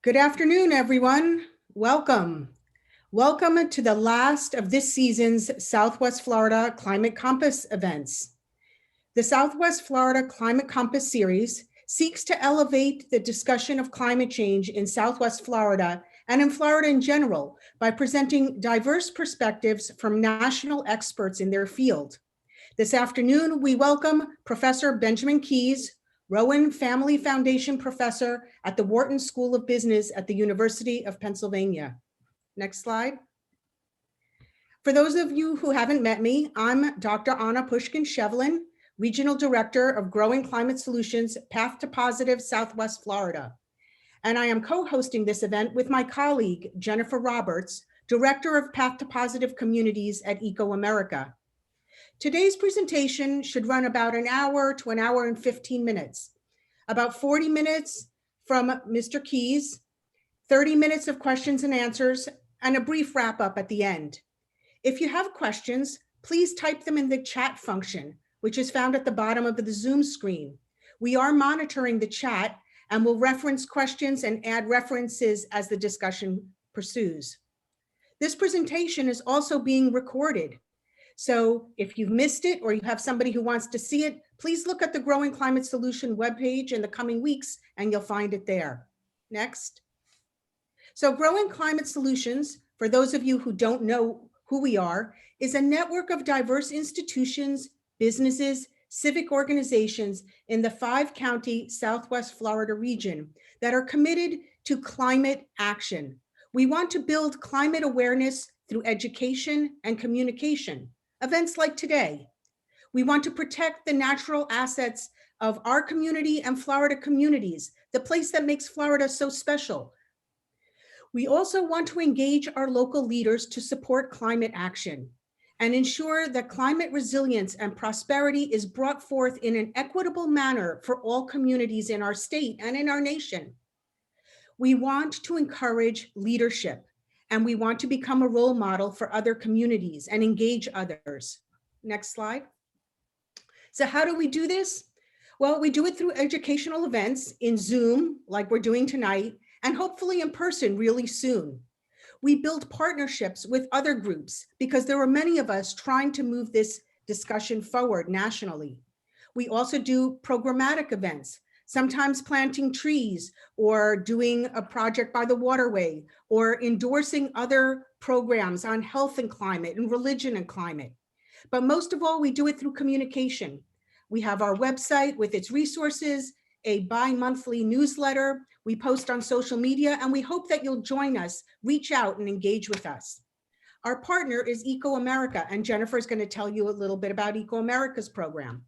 Good afternoon, everyone. Welcome. Welcome to the last of this season's Southwest Florida Climate Compass events. The Southwest Florida Climate Compass series seeks to elevate the discussion of climate change in Southwest Florida and in Florida in general by presenting diverse perspectives from national experts in their field. This afternoon, we welcome Professor Benjamin Keys, Rowan Family Foundation Professor at the Wharton School of Business at the University of Pennsylvania. Next slide. For those of you who haven't met me, I'm Dr. Anna Pushkin-Shevlin, Regional Director of Growing Climate Solutions, Path to Positive Southwest Florida. And I am co-hosting this event with my colleague, Jennifer Roberts, Director of Path to Positive Communities at Eco America. Today's presentation should run about an hour to an hour and 15 minutes. About 40 minutes from Mr. Keys, 30 minutes of questions and answers, and a brief wrap up at the end. If you have questions, please type them in the chat function, which is found at the bottom of the Zoom screen. We are monitoring the chat and will reference questions and add references as the discussion pursues. This presentation is also being recorded. So if you've missed it or you have somebody who wants to see it, please look at the Growing Climate Solution webpage in the coming weeks and you'll find it there. Next. So Growing Climate Solutions, for those of you who don't know who we are, is a network of diverse institutions, businesses, civic organizations in the 5-county Southwest Florida region that are committed to climate action. We want to build climate awareness through education and communication. Events like today. We want to protect the natural assets of our community and Florida communities, the place that makes Florida so special. We also want to engage our local leaders to support climate action and ensure that climate resilience and prosperity is brought forth in an equitable manner for all communities in our state and in our nation. We want to encourage leadership, and we want to become a role model for other communities and engage others. Next slide. So how do we do this? Well, we do it through educational events in Zoom, like we're doing tonight, and hopefully in person really soon. We build partnerships with other groups because there are many of us trying to move this discussion forward nationally. We also do programmatic events, sometimes planting trees or doing a project by the waterway or endorsing other programs on health and climate and religion and climate. But most of all, we do it through communication. We have our website with its resources, a bi-monthly newsletter, we post on social media, and we hope that you'll join us, reach out and engage with us. Our partner is Eco America, and Jennifer is going to tell you a little bit about Eco America's program.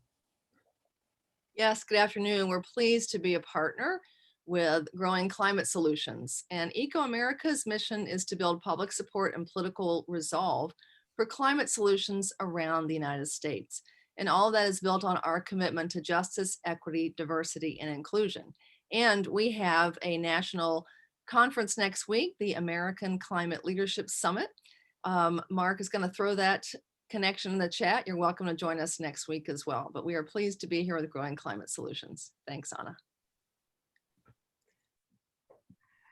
Yes, good afternoon. We're pleased to be a partner with Growing Climate Solutions. And Eco America's mission is to build public support and political resolve for climate solutions around the United States. And all of that is built on our commitment to justice, equity, diversity, and inclusion. And we have a national conference next week, the American Climate Leadership Summit. Mark is going to throw that connection in the chat. You're welcome to join us next week as well. But we are pleased to be here with Growing Climate Solutions. Thanks, Anna.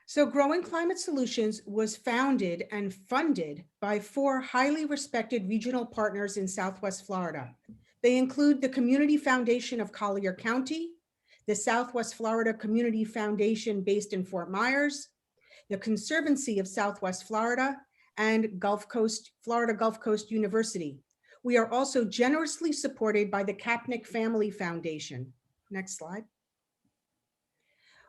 So Growing Climate Solutions was founded and funded by 4 highly respected regional partners in Southwest Florida. They include the Community Foundation of Collier County, the Southwest Florida Community Foundation based in Fort Myers, the Conservancy of Southwest Florida, and Florida Gulf Coast University. We are also generously supported by the Kapnick Family Foundation. Next slide.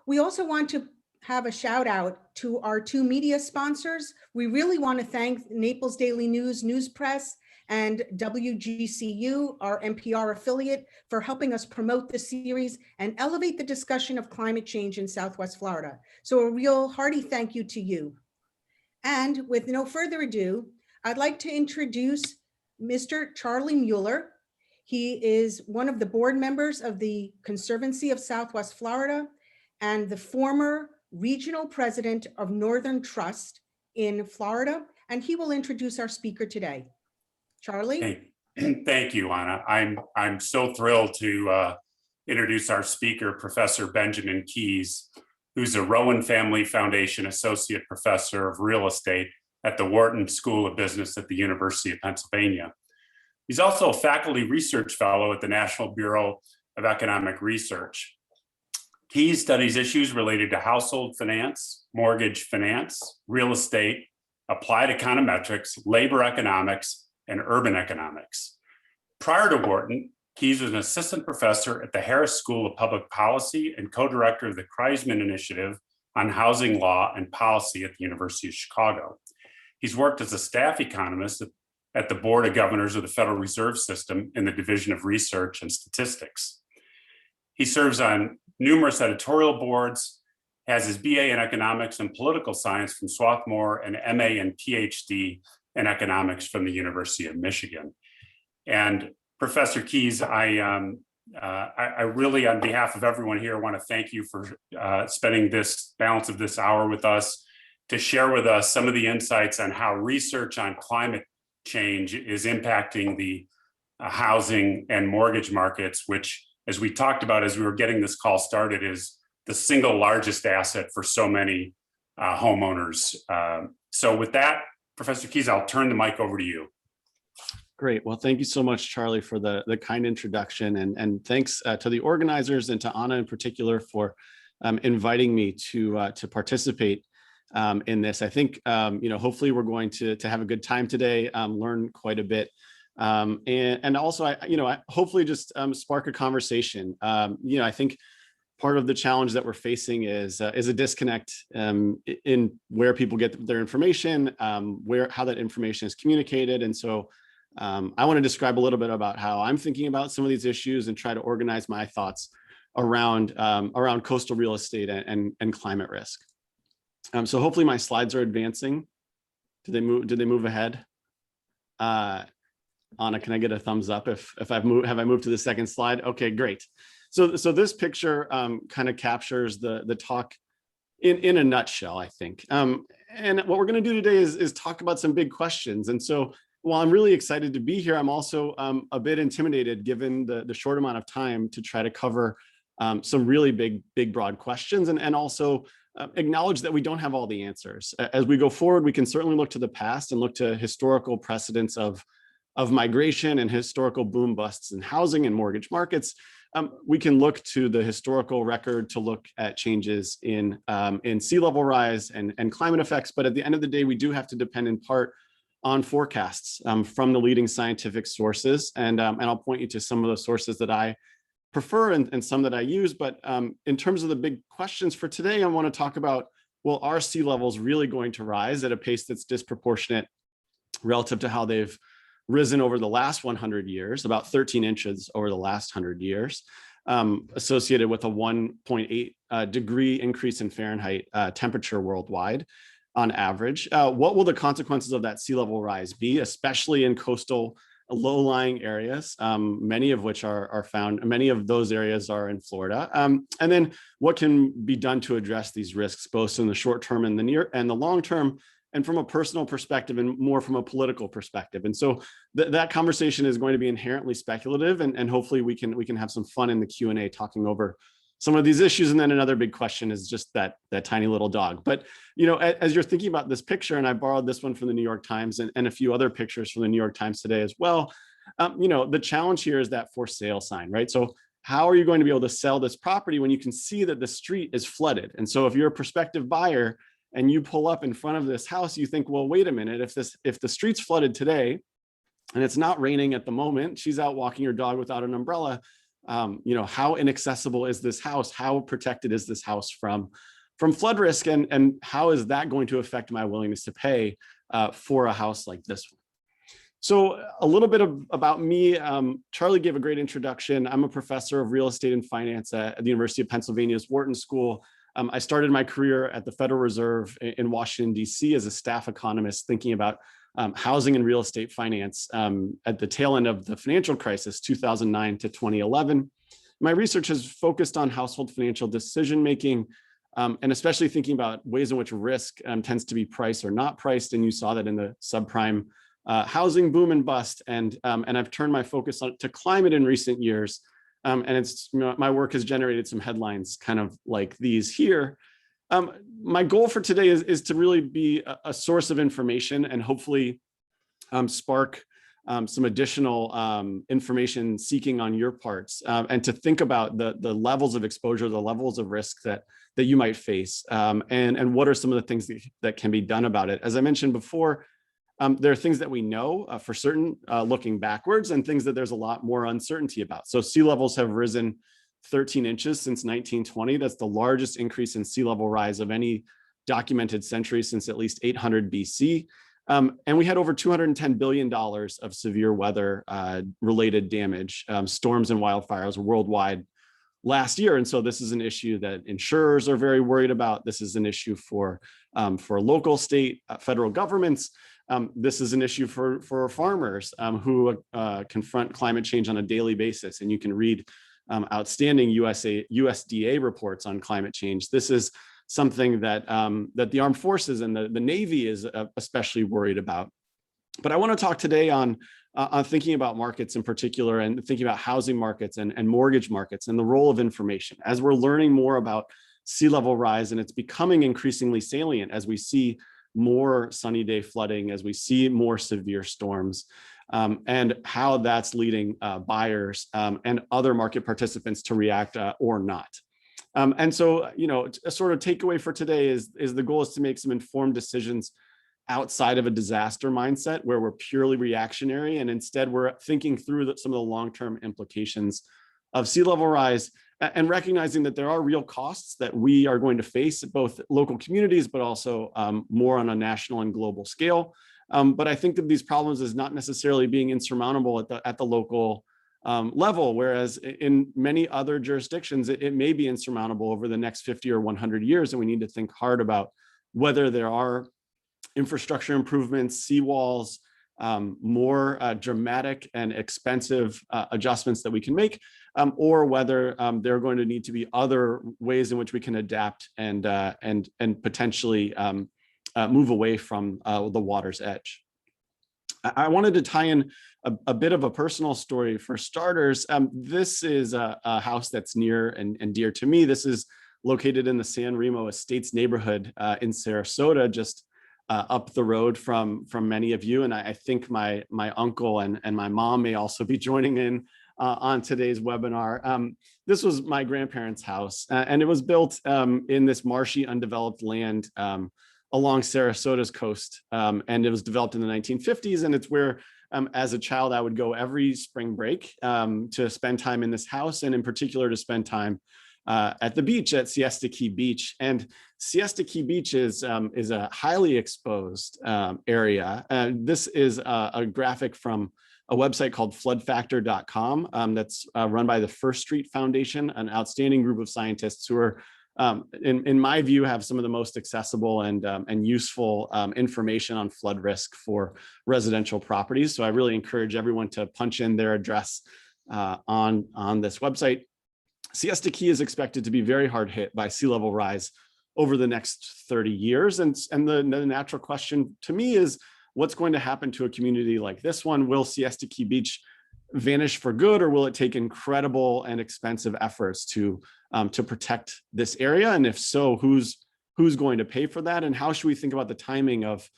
We also want to have a shout out to our 2 media sponsors. We really want to thank Naples Daily News, News Press, and WGCU, our NPR affiliate, for helping us promote the series and elevate the discussion of climate change in Southwest Florida. So a real hearty thank you to you. And with no further ado, I'd like to introduce Mr. Charlie Mueller. He is one of the board members of the Conservancy of Southwest Florida and the former regional president of Northern Trust in Florida. And he will introduce our speaker today. Charlie? Thank you, Anna. I'm so thrilled to introduce our speaker, Professor Benjamin Keys. who's a Rowan Family Foundation Associate Professor of Real Estate at the Wharton School of Business at the University of Pennsylvania. He's also a faculty research fellow at the National Bureau of Economic Research. Keys studies issues related to household finance, mortgage finance, real estate, applied econometrics, labor economics, and urban economics. Prior to Wharton, Keys was an assistant professor at the Harris School of Public Policy and co-director of the Kreisman Initiative on Housing Law and Policy at the University of Chicago. He's worked as a staff economist at the Board of Governors of the Federal Reserve System in the Division of Research and Statistics. He serves on numerous editorial boards, has his BA in economics and political science from Swarthmore and MA and PhD in economics from the University of Michigan. And Professor Keys, I really, on behalf of everyone here, want to thank you for spending this balance of this hour with us to share with us some of the insights on how research on climate change is impacting the housing and mortgage markets, which, as we talked about as we were getting this call started, is the single largest asset for so many homeowners. So with that, Professor Keys, I'll turn the mic over to you. Great. Well, thank you so much, Charlie, for the kind introduction, and thanks to the organizers and to Anna in particular for inviting me to participate in this. I think hopefully we're going to have a good time today, learn quite a bit, and also I hopefully just spark a conversation. I think part of the challenge that we're facing is a disconnect in where people get their information, how that information is communicated, and so. I want to describe a little bit about how I'm thinking about some of these issues and try to organize my thoughts around coastal real estate and climate risk. So hopefully my slides are advancing. Did they move ahead? Anna, can I get a thumbs up if have I moved to the second slide? Okay, great. So this picture kind of captures the talk in a nutshell, I think. And what we're going to do today is talk about some big questions. And so while I'm really excited to be here, I'm also a bit intimidated given the short amount of time to try to cover some really big, broad questions and also acknowledge that we don't have all the answers. As we go forward, we can certainly look to the past and look to historical precedents of migration and historical boom busts in housing and mortgage markets. We can look to the historical record to look at changes in sea level rise and climate effects. But at the end of the day, we do have to depend in part on forecasts from the leading scientific sources. And I'll point you to some of the sources that I prefer and some that I use. But in terms of the big questions for today, I want to talk about, well, are sea levels really going to rise at a pace that's disproportionate relative to how they've risen over the last 100 years, about 13 inches over the last 100 years, associated with a 1.8 degree increase in Fahrenheit temperature worldwide on average. What will the consequences of that sea level rise be, especially in coastal low-lying areas, many of which are found, many of those areas are in Florida. And then what can be done to address these risks, both in the short term and the near and the long term, and from a personal perspective and more from a political perspective. And so that conversation is going to be inherently speculative, and hopefully we can have some fun in the Q&A talking over some of these issues. And then another big question is just that tiny little dog. But as you're thinking about this picture, and I borrowed this one from the New York Times and a few other pictures from the New York Times today as well, the challenge here is that for sale sign, right? So how are you going to be able to sell this property when you can see that the street is flooded? And so if you're a prospective buyer and you pull up in front of this house, you think, well, wait a minute, if the street's flooded today and it's not raining at the moment, she's out walking her dog without an umbrella, how inaccessible is this house? How protected is this house from flood risk? And how is that going to affect my willingness to pay for a house like this one? So a little bit about me. Charlie gave a great introduction. I'm a professor of real estate and finance at the University of Pennsylvania's Wharton School. I started my career at the Federal Reserve in Washington, D.C. as a staff economist thinking about housing and real estate finance at the tail end of the financial crisis, 2009 to 2011. My research has focused on household financial decision-making, and especially thinking about ways in which risk tends to be priced or not priced. And you saw that in the subprime housing boom and bust. And I've turned my focus to climate in recent years. And my work has generated some headlines kind of like these here. My goal for today is to really be a source of information and hopefully spark some additional information seeking on your parts, and to think about the levels of exposure, the levels of risk that you might face, and what are some of the things that can be done about it. As I mentioned before, there are things that we know for certain looking backwards, and things that there's a lot more uncertainty about. So sea levels have risen 13 inches since 1920. That's the largest increase in sea level rise of any documented century since at least 800 BC. And we had over $210 billion of severe weather related damage, storms and wildfires worldwide last year. And so this is an issue that insurers are very worried about. This is an issue for local, state, federal governments. This is an issue for farmers who confront climate change on a daily basis. And you can read outstanding USDA reports on climate change. This is something that that the armed forces and the Navy is especially worried about. But I want to talk today on thinking about markets in particular, and thinking about housing markets and mortgage markets and the role of information. As we're learning more about sea level rise, and it's becoming increasingly salient as we see more sunny day flooding, as we see more severe storms, and how that's leading buyers and other market participants to react or not. And so, you know, a sort of takeaway for today is the goal is to make some informed decisions outside of a disaster mindset where we're purely reactionary, and instead we're thinking through some of the long-term implications of sea level rise, and recognizing that there are real costs that we are going to face at both local communities, but also more on a national and global scale. But I think of these problems as not necessarily being insurmountable at the local level, whereas in many other jurisdictions, it may be insurmountable over the next 50 or 100 years. And we need to think hard about whether there are infrastructure improvements, seawalls, more dramatic and expensive adjustments that we can make, or whether there are going to need to be other ways in which we can adapt and potentially move away from the water's edge. I wanted to tie in a bit of a personal story for starters. This is a house that's near and dear to me. This is located in the San Remo Estates neighborhood in Sarasota, just up the road from many of you. And I think my uncle and my mom may also be joining in on today's webinar. This was my grandparents' house, and it was built in this marshy, undeveloped land along Sarasota's coast. And it was developed in the 1950s. And it's where, as a child, I would go every spring break to spend time in this house, and in particular to spend time at the beach at Siesta Key Beach. And Siesta Key Beach is a highly exposed area. This is a graphic from a website called floodfactor.com that's run by the First Street Foundation, an outstanding group of scientists who are, in my view, have some of the most accessible and useful information on flood risk for residential properties. So I really encourage everyone to punch in their address on this website. Siesta Key is expected to be very hard hit by sea level rise over the next 30 years. And the natural question to me is, what's going to happen to a community like this one? Will Siesta Key Beach vanish for good, or will it take incredible and expensive efforts to protect this area? And if so, who's going to pay for that? And how should we think about the timing of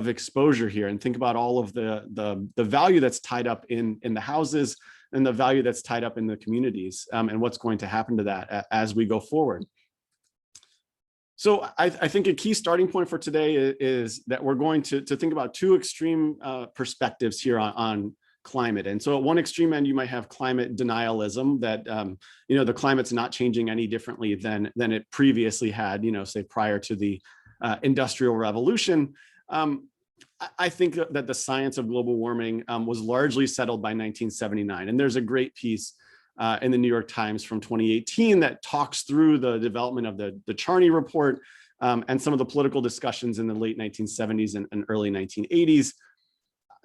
exposure here, and think about all of the value that's tied up in the houses and the value that's tied up in the communities, and what's going to happen to that as we go forward. So I think a key starting point for today is that we're going to think about two extreme perspectives here on climate. And so at one extreme end, you might have climate denialism, that the climate's not changing any differently than it previously had, say prior to the Industrial Revolution. I think that the science of global warming was largely settled by 1979. And there's a great piece in the New York Times from 2018 that talks through the development of the Charney Report and some of the political discussions in the late 1970s and early 1980s.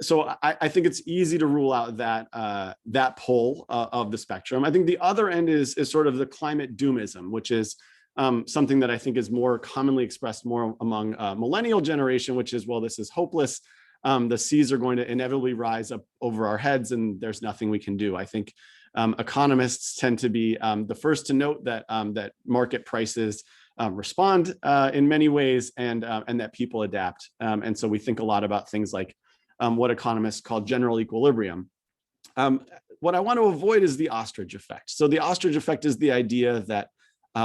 So I think it's easy to rule out that pole of the spectrum. I think the other end is sort of the climate doomism, which is something that I think is more commonly expressed more among millennial generation, which is, well, this is hopeless. The seas are going to inevitably rise up over our heads, and there's nothing we can do. I think economists tend to be the first to note that market prices respond in many ways, and that people adapt. And so we think a lot about things like what economists call general equilibrium. What I want to avoid is the ostrich effect. So the ostrich effect is the idea that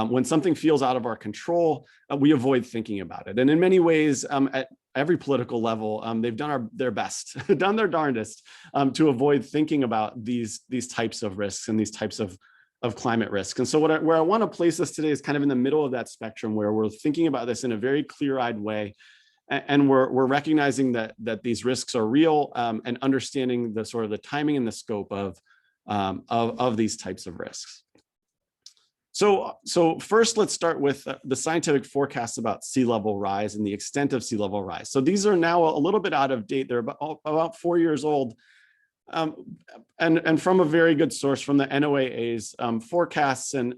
when something feels out of our control, we avoid thinking about it. And in many ways, at every political level, they've done their best, done their darndest to avoid thinking about these types of risks and these types of climate risk. And so where I want to place us today is kind of in the middle of that spectrum, where we're thinking about this in a very clear-eyed way. And we're recognizing that these risks are real, and understanding the sort of the timing and the scope of these types of risks. So first, let's start with the scientific forecasts about sea level rise and the extent of sea level rise. So these are now a little bit out of date. They're about 4 years old, and from a very good source, from the NOAA's forecasts and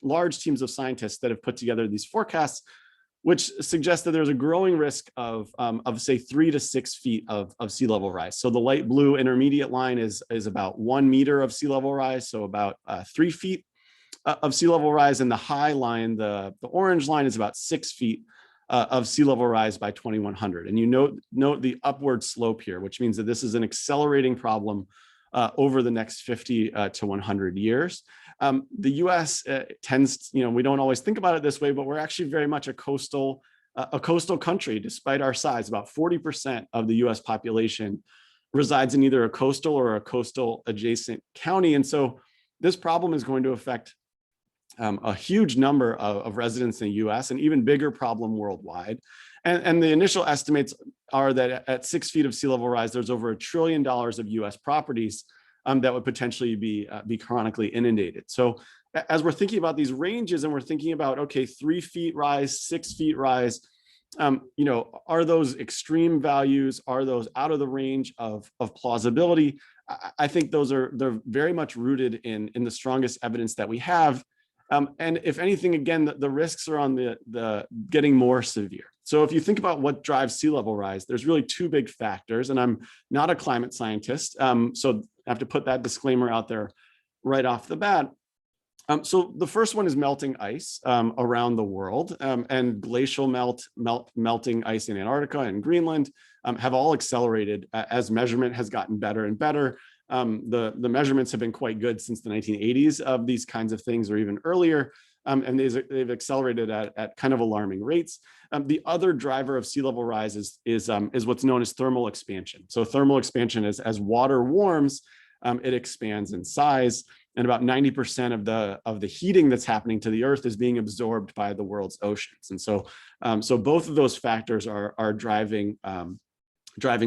large teams of scientists that have put together these forecasts, which suggests that there's a growing risk of say 3 to 6 feet of sea level rise. So the light blue intermediate line is about 1 meter of sea level rise, so about 3 feet of sea level rise, and the high line, the orange line, is about 6 feet of sea level rise by 2100. And you note the upward slope here, which means that this is an accelerating problem over the next 50 to 100 years. The US tends, we don't always think about it this way, but we're actually very much a coastal country, despite our size. About 40% of the US population resides in either a coastal or a coastal adjacent county. And so this problem is going to affect a huge number of residents in the US, an even bigger problem worldwide. And the initial estimates are that at 6 feet of sea level rise, there's over $1 trillion of US properties that would potentially be chronically inundated. So as we're thinking about these ranges, and we're thinking about, okay, 3 feet rise, 6 feet rise, are those extreme values? Are those out of the range of plausibility? I think they're very much rooted in the strongest evidence that we have. And if anything, again, the risks are on the getting more severe. So if you think about what drives sea level rise, there's really 2 big factors, and I'm not a climate scientist, so I have to put that disclaimer out there right off the bat. So the first one is melting ice around the world, and glacial melting ice in Antarctica and Greenland have all accelerated as measurement has gotten better and better. The measurements have been quite good since the 1980s of these kinds of things, or even earlier, and they've accelerated at kind of alarming rates. The other driver of sea level rise is what's known as thermal expansion. So thermal expansion is, as water warms, it expands in size, and about 90% of the heating that's happening to the Earth is being absorbed by the world's oceans. And so both of those factors are driving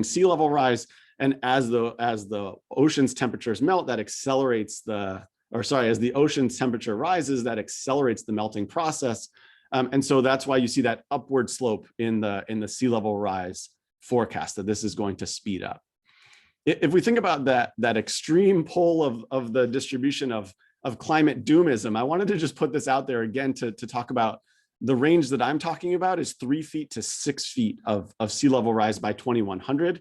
sea level rise. And as the ocean's temperatures melt, that accelerates as the ocean's temperature rises, that accelerates the melting process. And so that's why you see that upward slope in the sea level rise forecast, that this is going to speed up. If we think about that extreme pole of the distribution of climate doomism, I wanted to just put this out there again to talk about the range that I'm talking about is 3 feet to 6 feet of sea level rise by 2100.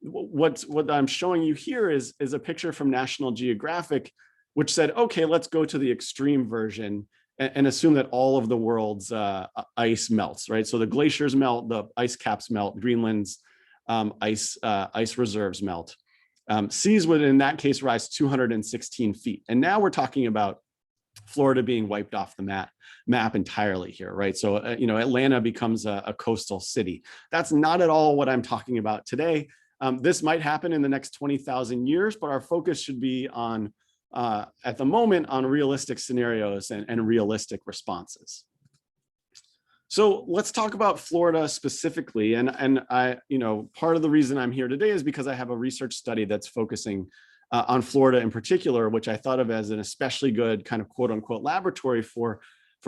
What I'm showing you here is a picture from National Geographic, which said, okay, let's go to the extreme version and assume that all of the world's ice melts, right? So the glaciers melt, the ice caps melt, Greenland's ice reserves melt. Seas would, in that case, rise 216 feet. And now we're talking about Florida being wiped off the map entirely here, right? So, Atlanta becomes a coastal city. That's not at all what I'm talking about today. This might happen in the next 20,000 years, but our focus should be on, at the moment, on realistic scenarios and realistic responses. So let's talk about Florida specifically. And I, part of the reason I'm here today is because I have a research study that's focusing on Florida in particular, which I thought of as an especially good kind of quote unquote laboratory for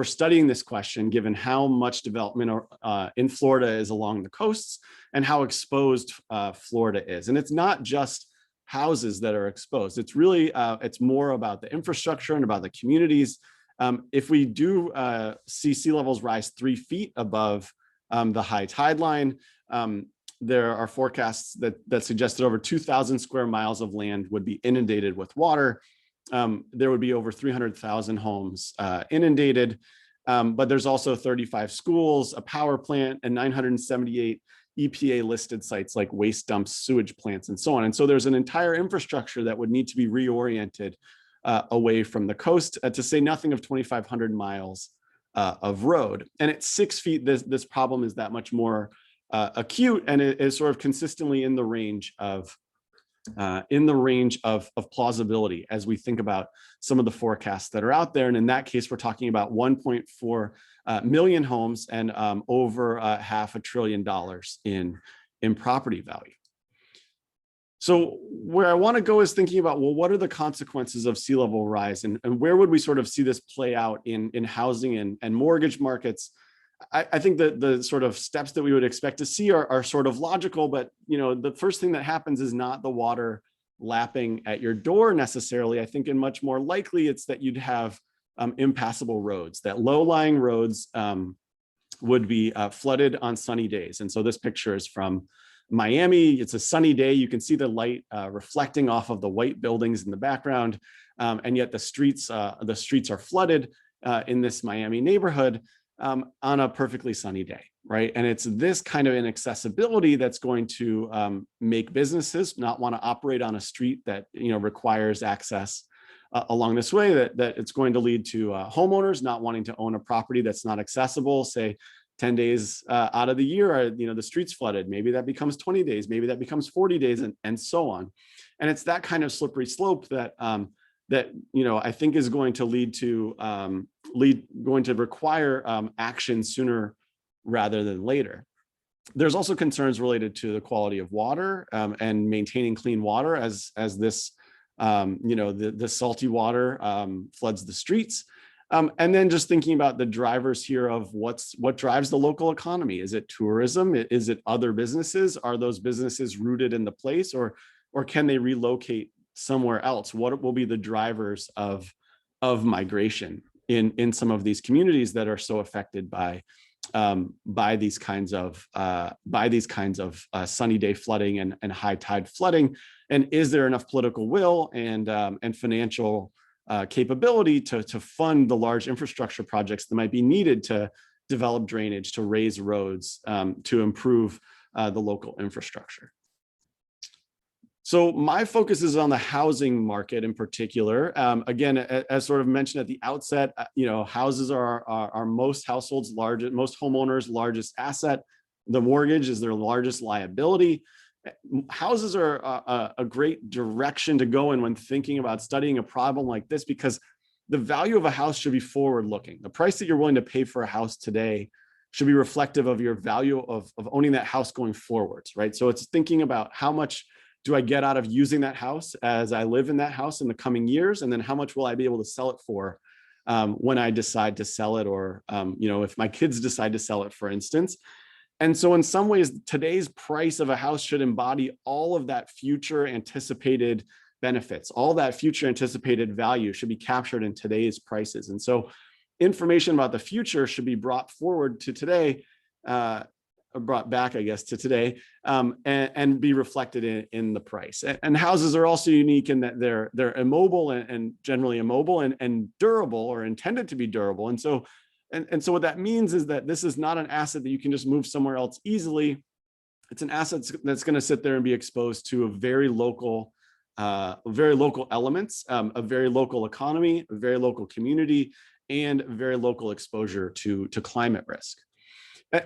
studying this question, given how much development in Florida is along the coasts and how exposed Florida is. And it's not just houses that are exposed. It's really, it's more about the infrastructure and about the communities. If we do see sea levels rise 3 feet above the high tide line, there are forecasts that suggest that over 2,000 square miles of land would be inundated with water. There would be over 300,000 homes inundated. But there's also 35 schools, a power plant, and 978 EPA listed sites like waste dumps, sewage plants, and so on. And so there's an entire infrastructure that would need to be reoriented away from the coast, to say nothing of 2,500 miles of road. And at 6 feet, this problem is that much more acute, and it is sort of consistently in the range of plausibility as we think about some of the forecasts that are out there. And in that case, we're talking about 1.4 million homes and over $500 billion in property value. So where I want to go is thinking about, well, what are the consequences of sea level rise, and where would we sort of see this play out in housing and mortgage markets? I think that the sort of steps that we would expect to see are sort of logical, but the first thing that happens is not the water lapping at your door necessarily. I think, and much more likely, it's that you'd have impassable roads, that low-lying roads would be flooded on sunny days. And so this picture is from Miami. It's a sunny day. You can see the light reflecting off of the white buildings in the background, and yet the streets are flooded in this Miami neighborhood on a perfectly sunny day, right? And it's this kind of inaccessibility that's going to make businesses not want to operate on a street that requires access along this way. That it's going to lead to homeowners not wanting to own a property that's not accessible. Say 10 days out of the year, the streets flooded. Maybe that becomes 20 days. Maybe that becomes 40 days, and so on. And it's that kind of slippery slope that I think is going to lead to require action sooner rather than later. There's also concerns related to the quality of water and maintaining clean water as this the salty water floods the streets. And then just thinking about the drivers here of what drives the local economy. Is it tourism? Is it other businesses? Are those businesses rooted in the place, or can they relocate somewhere else? What will be the drivers of migration in some of these communities that are so affected by these kinds of sunny day flooding and high tide flooding? And is there enough political will and financial capability to fund the large infrastructure projects that might be needed to develop drainage, to raise roads, to improve the local infrastructure? So my focus is on the housing market in particular. Again, as sort of mentioned at the outset, houses are most households' most homeowners' largest asset. The mortgage is their largest liability. Houses are a great direction to go in when thinking about studying a problem like this, because the value of a house should be forward-looking. The price that you're willing to pay for a house today should be reflective of your value of owning that house going forwards, right? So it's thinking about how much do I get out of using that house as I live in that house in the coming years, and then how much will I be able to sell it for when I decide to sell it, or if my kids decide to sell it, for instance. And so in some ways, today's price of a house should embody all of that future anticipated benefits. All that future anticipated value should be captured in today's prices. And so information about the future should be brought forward to today, brought back, I guess, to today, and be reflected in the price. And houses are also unique in that they're immobile and generally immobile and durable, or intended to be durable. And so what that means is that this is not an asset that you can just move somewhere else easily. It's an asset that's going to sit there and be exposed to a very local elements, a very local economy, a very local community, and very local exposure to climate risk.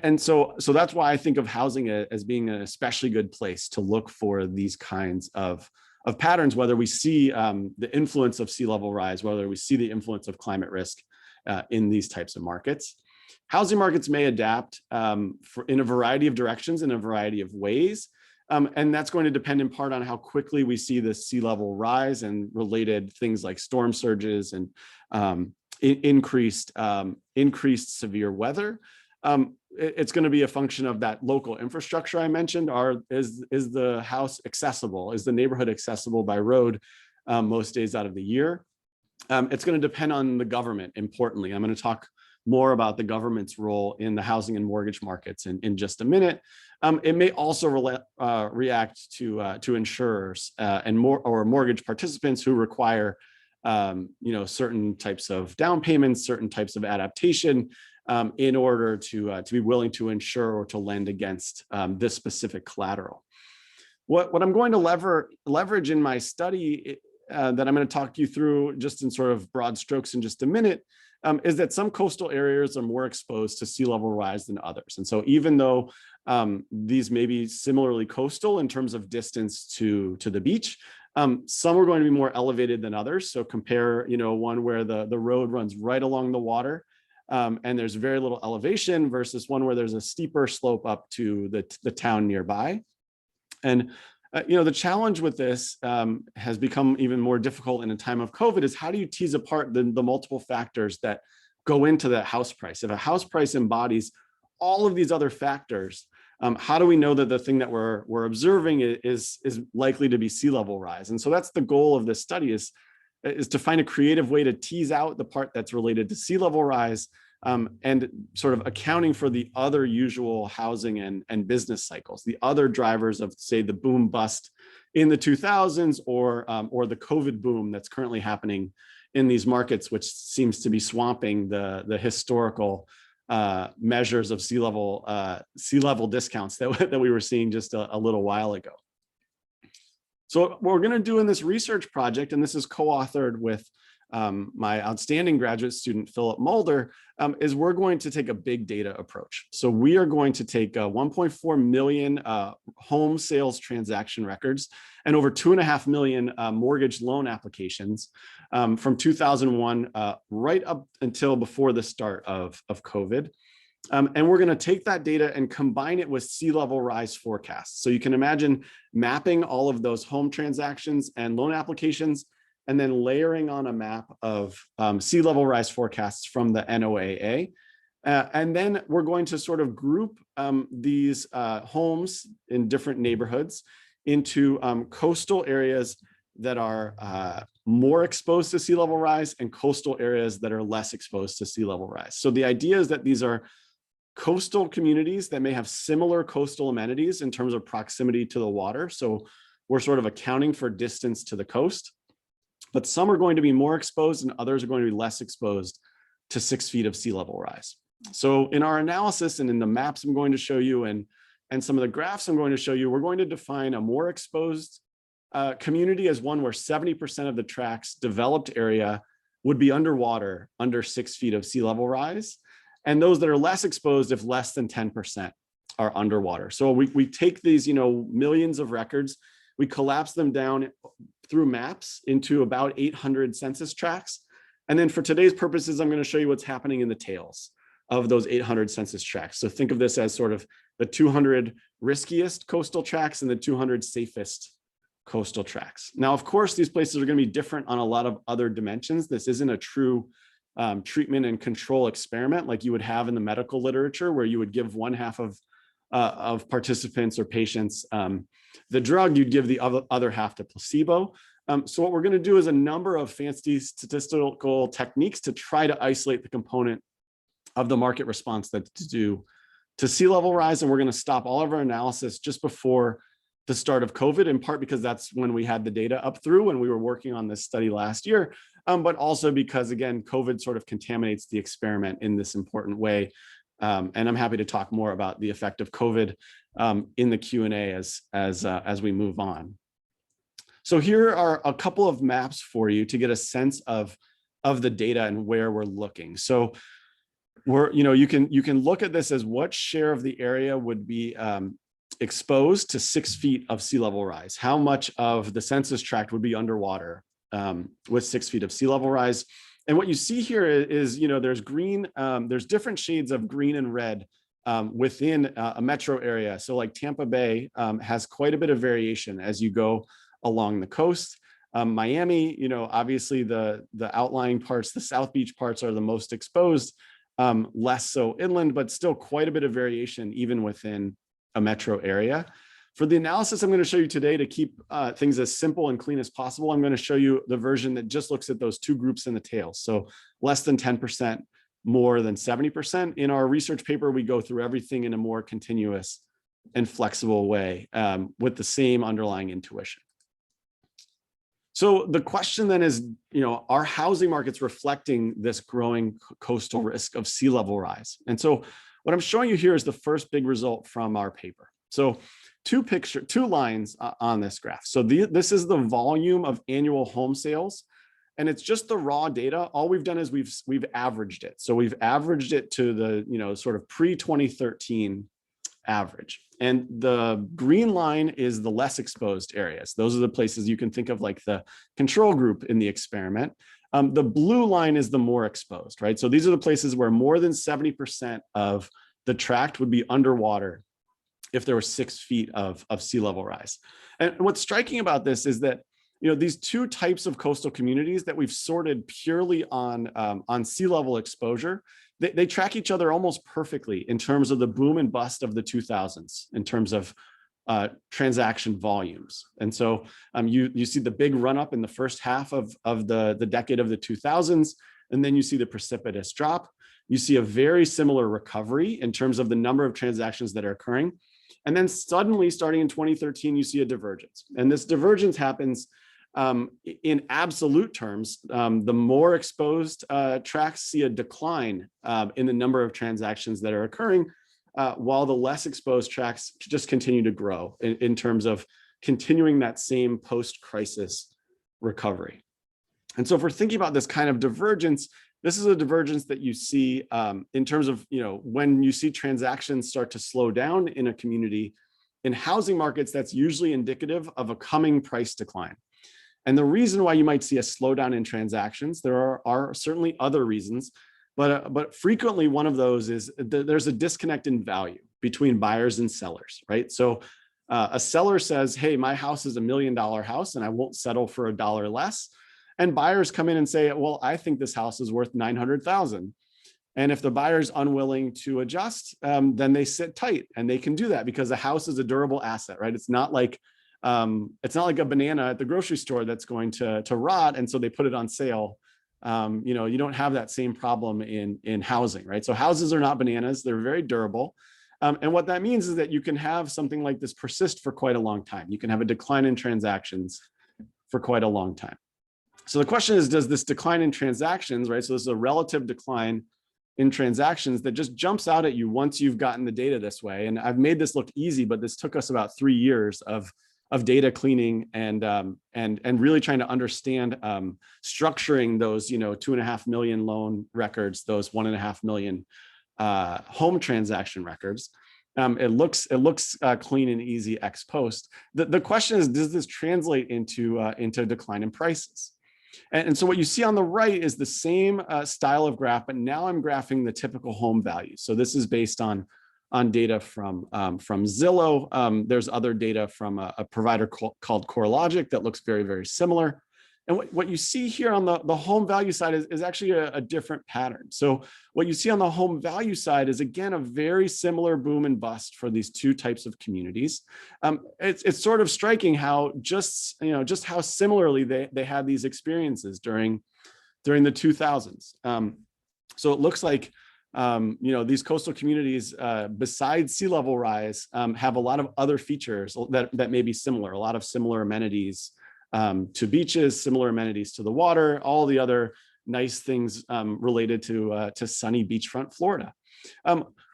And so that's why I think of housing as being an especially good place to look for these kinds of patterns, whether we see the influence of sea level rise, whether we see the influence of climate risk in these types of markets. Housing markets may adapt in a variety of directions, in a variety of ways. And that's going to depend in part on how quickly we see the sea level rise and related things like storm surges and increased severe weather. It's going to be a function of that local infrastructure I mentioned. Is the house accessible? Is the neighborhood accessible by road most days out of the year? It's going to depend on the government, importantly. I'm going to talk more about the government's role in the housing and mortgage markets in just a minute. It may also react to insurers and mortgage participants who require certain types of down payments, certain types of adaptation, in order to be willing to insure or to lend against this specific collateral. What I'm going to leverage in my study that I'm going to talk you through just in sort of broad strokes in just a minute, is that some coastal areas are more exposed to sea level rise than others. And so even though these may be similarly coastal in terms of distance to the beach, some are going to be more elevated than others. So compare, one where the road runs right along the water and there's very little elevation versus one where there's a steeper slope up to the town nearby. And the challenge with this has become even more difficult in a time of COVID is how do you tease apart the multiple factors that go into that house price? If a house price embodies all of these other factors, how do we know that the thing that we're observing is likely to be sea level rise? And so that's the goal of this study is to find a creative way to tease out the part that's related to sea level rise and sort of accounting for the other usual housing and business cycles, the other drivers of, say, the boom bust in the 2000s or the COVID boom that's currently happening in these markets, which seems to be swamping the historical measures of sea level discounts that we were seeing just a little while ago. So what we're going to do in this research project, and this is co-authored with my outstanding graduate student, Philip Mulder, is we're going to take a big data approach. So we are going to take 1.4 million home sales transaction records and over 2.5 million mortgage loan applications from 2001 right up until before the start of COVID. And we're going to take that data and combine it with sea level rise forecasts. So you can imagine mapping all of those home transactions and loan applications and then layering on a map of sea level rise forecasts from the NOAA. And then we're going to sort of group these homes in different neighborhoods into coastal areas that are more exposed to sea level rise and coastal areas that are less exposed to sea level rise. So the idea is that these are coastal communities that may have similar coastal amenities in terms of proximity to the water. So we're sort of accounting for distance to the coast, but some are going to be more exposed and others are going to be less exposed to 6 feet of sea level rise. So in our analysis and in the maps I'm going to show you and some of the graphs I'm going to show you, we're going to define a more exposed community as one where 70% of the tract's developed area would be underwater under 6 feet of sea level rise. And those that are less exposed if less than 10% are underwater. So we take these, millions of records, we collapse them down through maps into about 800 census tracts. And then for today's purposes, I'm going to show you what's happening in the tails of those 800 census tracts. So think of this as sort of the 200 riskiest coastal tracts and the 200 safest coastal tracts. Now, of course, these places are going to be different on a lot of other dimensions. This isn't a true treatment and control experiment like you would have in the medical literature, where you would give one half of participants or patients the drug, you'd give the other half to placebo. So what we're going to do is a number of fancy statistical techniques to try to isolate the component of the market response that's due to sea level rise. And we're going to stop all of our analysis just before the start of COVID, in part because that's when we had the data up through when we were working on this study last year, but also because, again, COVID sort of contaminates the experiment in this important way. And I'm happy to talk more about the effect of COVID in the Q&A as we move on. So here are a couple of maps for you to get a sense of the data and where we're looking. So you can look at this as what share of the area would be exposed to 6 feet of sea level rise. How much of the census tract would be underwater with 6 feet of sea level rise? And what you see here is, there's green, there's different shades of green and red within a metro area. So like Tampa Bay has quite a bit of variation as you go along the coast. Miami, obviously the outlying parts, the South Beach parts are the most exposed, less so inland, but still quite a bit of variation even within a metro area. For the analysis I'm going to show you today, to keep things as simple and clean as possible, I'm going to show you the version that just looks at those two groups in the tails. So less than 10%, more than 70%. In our research paper, we go through everything in a more continuous and flexible way with the same underlying intuition. So the question then is, are housing markets reflecting this growing coastal risk of sea level rise? And so what I'm showing you here is the first big result from our paper. So two lines on this graph. So this is the volume of annual home sales, and it's just the raw data. All we've done is we've averaged it. So we've averaged it to the sort of pre-2013 average. And the green line is the less exposed areas. Those are the places you can think of like the control group in the experiment. The blue line is the more exposed, right? So these are the places where more than 70% of the tract would be underwater if there were 6 feet of sea level rise. And what's striking about this is that these two types of coastal communities that we've sorted purely on sea level exposure, they track each other almost perfectly in terms of the boom and bust of the 2000s, in terms of transaction volumes. And so you see the big run up in the first half of the decade of the 2000s, and then you see the precipitous drop. You see a very similar recovery in terms of the number of transactions that are occurring. And then suddenly, starting in 2013, you see a divergence. And this divergence happens in absolute terms. The more exposed tracts see a decline in the number of transactions that are occurring, while the less exposed tracts just continue to grow in terms of continuing that same post-crisis recovery. And so if we're thinking about this kind of divergence, this is a divergence that you see in terms of, when you see transactions start to slow down in a community. In housing markets, that's usually indicative of a coming price decline. And the reason why you might see a slowdown in transactions, there are certainly other reasons, but frequently one of those is there's a disconnect in value between buyers and sellers, right? So a seller says, hey, my house is $1 million house and I won't settle for $1 less. And buyers come in and say, well, I think this house is worth $900,000. And if the buyer's unwilling to adjust, then they sit tight, and they can do that because a house is a durable asset, right? It's not like a banana at the grocery store that's going to rot, and so they put it on sale. You don't have that same problem in housing, right? So houses are not bananas; they're very durable. And what that means is that you can have something like this persist for quite a long time. You can have a decline in transactions for quite a long time. So the question is, does this decline in transactions, right? So this is a relative decline in transactions that just jumps out at you once you've gotten the data this way. And I've made this look easy, but this took us about 3 years of data cleaning and really trying to understand structuring those 2.5 million loan records, those 1.5 million home transaction records. It looks clean and easy ex post. The question is, does this translate into a decline in prices? And so what you see on the right is the same style of graph, but now I'm graphing the typical home value. So this is based on data from Zillow. There's other data from a provider called CoreLogic that looks very, very similar. And what you see here on the home value side is actually a different pattern. So what you see on the home value side is, again, a very similar boom and bust for these two types of communities. It's sort of striking how just how similarly they had these experiences during the 2000s. So it looks like these coastal communities, besides sea level rise, have a lot of other features that may be similar, a lot of similar amenities to beaches, similar amenities to the water, all the other nice things related to sunny beachfront Florida.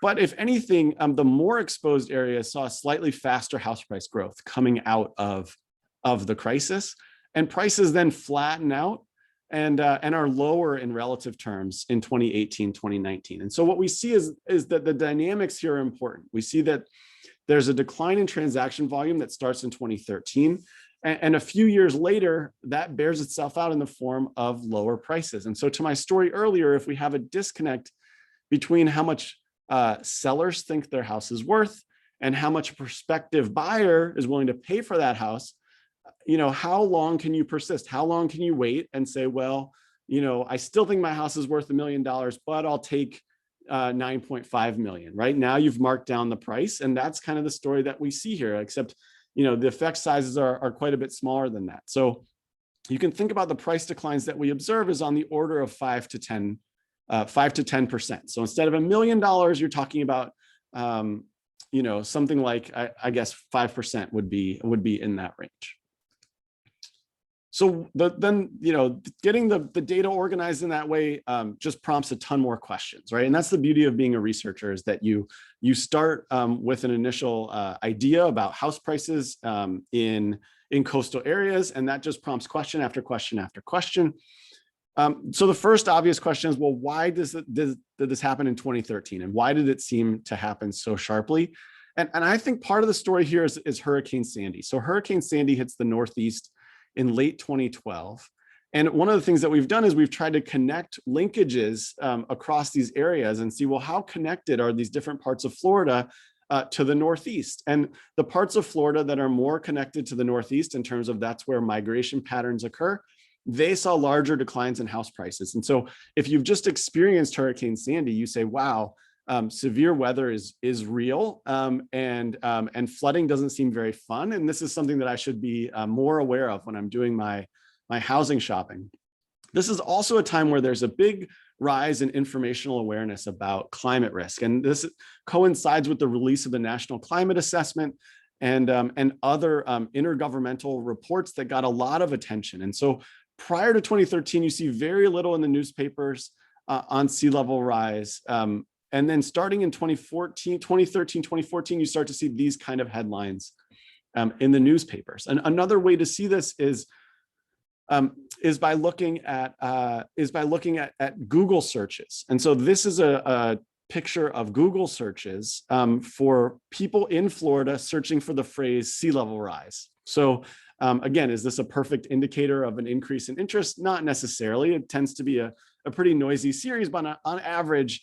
But if anything, the more exposed areas saw a slightly faster house price growth coming out of the crisis, and prices then flatten out and are lower in relative terms in 2018, 2019. And so what we see is that the dynamics here are important. We see that there's a decline in transaction volume that starts in 2013. And a few years later, that bears itself out in the form of lower prices. And so to my story earlier, if we have a disconnect between how much sellers think their house is worth and how much a prospective buyer is willing to pay for that house, how long can you persist? How long can you wait and say, well, I still think my house is worth $1 million, but I'll take 9.5 million, right? Now you've marked down the price. And that's kind of the story that we see here, except the effect sizes are quite a bit smaller than that. So you can think about the price declines that we observe as on the order of 5 to 10%. So instead of $1 million, you're talking about, something like, I guess 5% would be in that range. So then, getting the data organized in that way just prompts a ton more questions, right? And that's the beauty of being a researcher, is that you start with an initial idea about house prices in coastal areas, and that just prompts question after question after question. So the first obvious question is, well, why did this happen in 2013? And why did it seem to happen so sharply? And I think part of the story here is Hurricane Sandy. So Hurricane Sandy hits the Northeast in late 2012. And one of the things that we've done is we've tried to connect linkages across these areas and see, well, how connected are these different parts of Florida to the Northeast? And the parts of Florida that are more connected to the Northeast in terms of that's where migration patterns occur, they saw larger declines in house prices. And so if you've just experienced Hurricane Sandy, you say, wow, severe weather is real, and flooding doesn't seem very fun. And this is something that I should be more aware of when I'm doing my housing shopping. This is also a time where there's a big rise in informational awareness about climate risk. And this coincides with the release of the National Climate Assessment and other intergovernmental reports that got a lot of attention. And so prior to 2013, you see very little in the newspapers on sea level rise. And then starting in 2013, 2014, you start to see these kind of headlines in the newspapers. And another way to see this is by looking at Google searches. And so this is a picture of Google searches for people in Florida searching for the phrase sea level rise. So again, is this a perfect indicator of an increase in interest? Not necessarily. It tends to be a pretty noisy series, but on average,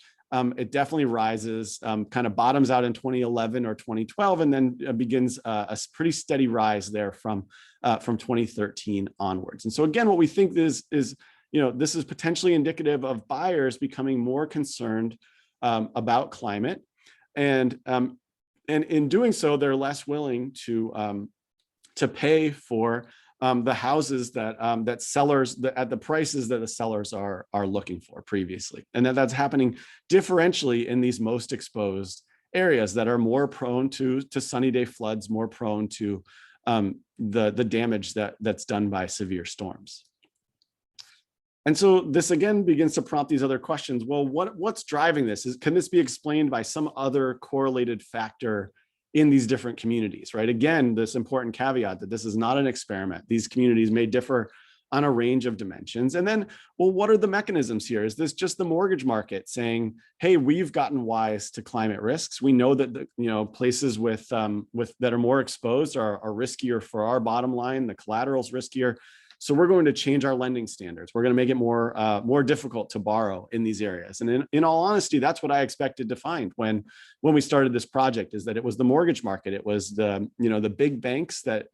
it definitely rises, kind of bottoms out in 2011 or 2012, and then begins a pretty steady rise there from 2013 onwards. And so again, what we think is this is potentially indicative of buyers becoming more concerned about climate, and in doing so, they're less willing to pay for the houses that sellers at the prices that the sellers are looking for previously, and that's happening differentially in these most exposed areas that are more prone to sunny day floods, more prone to the damage that's done by severe storms. And so this again begins to prompt these other questions. Well, what's driving this? Can this be explained by some other correlated factor in these different communities, right? Again, this important caveat that this is not an experiment. These communities may differ on a range of dimensions. And then, well, what are the mechanisms here? Is this just the mortgage market saying, hey, we've gotten wise to climate risks. We know that places with that are more exposed are riskier for our bottom line. The collateral's riskier. So we're going to change our lending standards. We're going to make it more difficult to borrow in these areas. And in all honesty, that's what I expected to find when we started this project, is that it was the mortgage market. It was the big banks that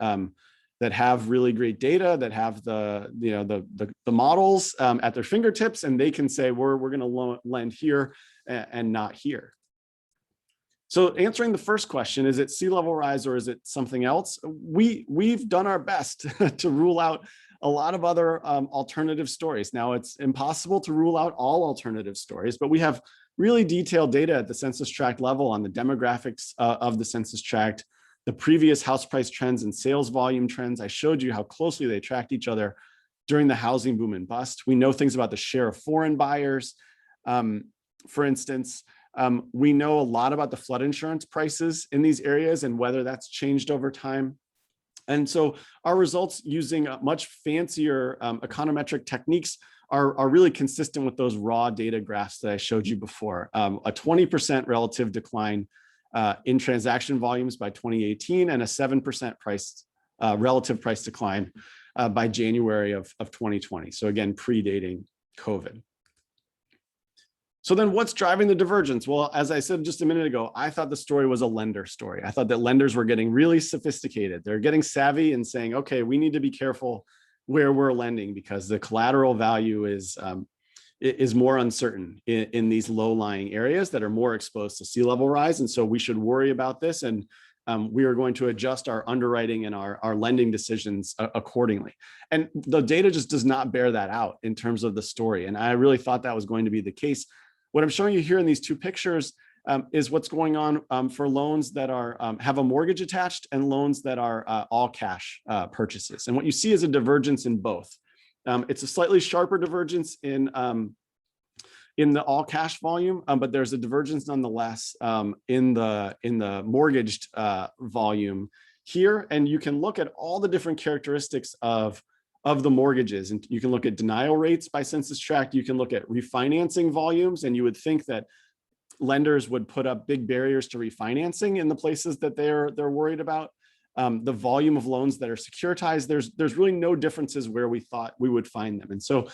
have really great data, that have the models at their fingertips, and they can say we're going to lend here and not here. So answering the first question, is it sea level rise or is it something else? We've done our best to rule out a lot of other alternative stories. Now, it's impossible to rule out all alternative stories, but we have really detailed data at the census tract level on the demographics of the census tract, the previous house price trends and sales volume trends. I showed you how closely they tracked each other during the housing boom and bust. We know things about the share of foreign buyers. For instance, we know a lot about the flood insurance prices in these areas and whether that's changed over time. And so our results using much fancier econometric techniques are really consistent with those raw data graphs that I showed you before. A 20% relative decline in transaction volumes by 2018 and a 7% relative price decline by January of 2020. So again, predating COVID. So then what's driving the divergence? Well, as I said just a minute ago, I thought the story was a lender story. I thought that lenders were getting really sophisticated. They're getting savvy and saying, okay, we need to be careful where we're lending because the collateral value is more uncertain in these low-lying areas that are more exposed to sea level rise. And so we should worry about this. And we are going to adjust our underwriting and our lending decisions accordingly. And the data just does not bear that out in terms of the story. And I really thought that was going to be the case. What I'm showing you here in these two pictures is what's going on for loans that are have a mortgage attached and loans that are all cash purchases. And what you see is a divergence in both. It's a slightly sharper divergence in the all cash volume, but there's a divergence nonetheless in the mortgaged volume here. And you can look at all the different characteristics of the mortgages, and you can look at denial rates by census tract. You can look at refinancing volumes, and you would think that lenders would put up big barriers to refinancing in the places that they're worried about. The volume of loans that are securitized, there's really no differences where we thought we would find them. And so,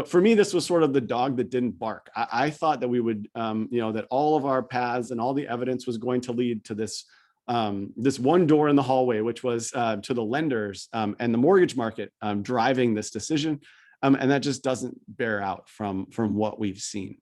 for me, this was sort of the dog that didn't bark. I thought that we would, that all of our paths and all the evidence was going to lead to this this one door in the hallway, which was to the lenders and the mortgage market driving this decision. And that just doesn't bear out from what we've seen.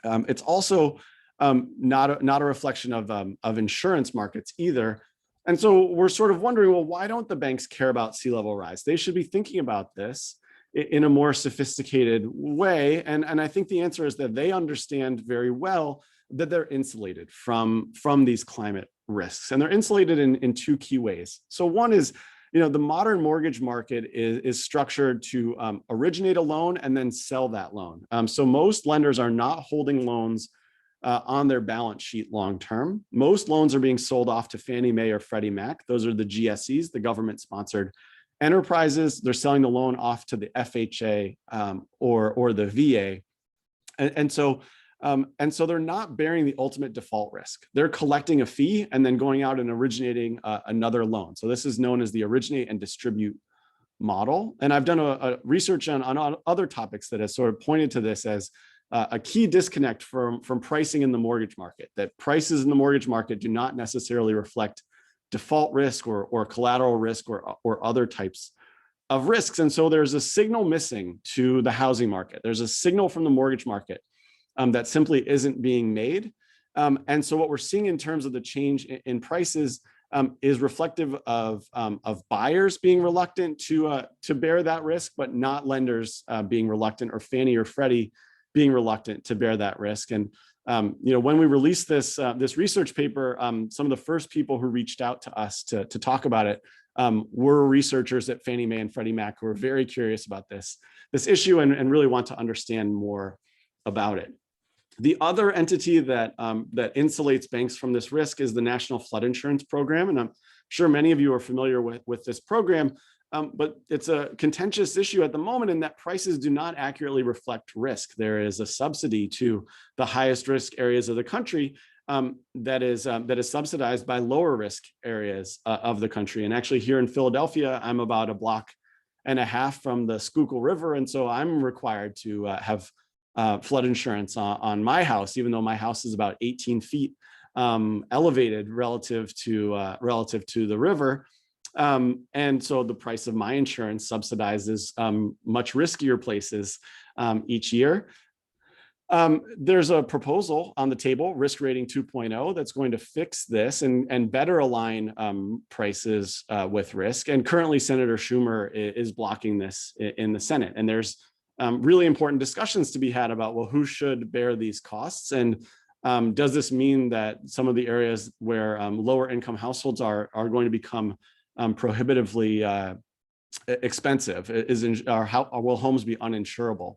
It's also not a reflection of insurance markets either. And so we're sort of wondering, well, why don't the banks care about sea level rise? They should be thinking about this in a more sophisticated way. And I think the answer is that they understand very well that they're insulated from these climate risks. And they're insulated in two key ways. So one is, the modern mortgage market is structured to originate a loan and then sell that loan. So most lenders are not holding loans on their balance sheet long term. Most loans are being sold off to Fannie Mae or Freddie Mac. Those are the GSEs, the government-sponsored enterprises. They're selling the loan off to the FHA or the VA. And so they're not bearing the ultimate default risk. They're collecting a fee and then going out and originating another loan. So this is known as the originate and distribute model. And I've done a research on other topics that has sort of pointed to this as a key disconnect from pricing in the mortgage market, that prices in the mortgage market do not necessarily reflect default risk or collateral risk or other types of risks. And so there's a signal missing to the housing market. There's a signal from the mortgage market that simply isn't being made. And so what we're seeing in terms of the change in prices is reflective of buyers being reluctant to bear that risk, but not lenders being reluctant, or Fannie or Freddie being reluctant to bear that risk. And when we released this research paper, some of the first people who reached out to us to talk about it were researchers at Fannie Mae and Freddie Mac who are very curious about this issue and really want to understand more about it. The other entity that insulates banks from this risk is the National Flood Insurance Program. And I'm sure many of you are familiar with this program, but it's a contentious issue at the moment in that prices do not accurately reflect risk. There is a subsidy to the highest risk areas of the country that is subsidized by lower risk areas of the country. And actually here in Philadelphia, I'm about a block and a half from the Schuylkill River. And so I'm required to have flood insurance on my house, even though my house is about 18 feet elevated relative to the river. And so the price of my insurance subsidizes much riskier places each year. There's a proposal on the table, Risk Rating 2.0, that's going to fix this and better align prices with risk. And currently Senator Schumer is blocking this in the Senate. And there's really important discussions to be had about, well, who should bear these costs? And does this mean that some of the areas where lower income households are going to become prohibitively expensive? Will homes be uninsurable?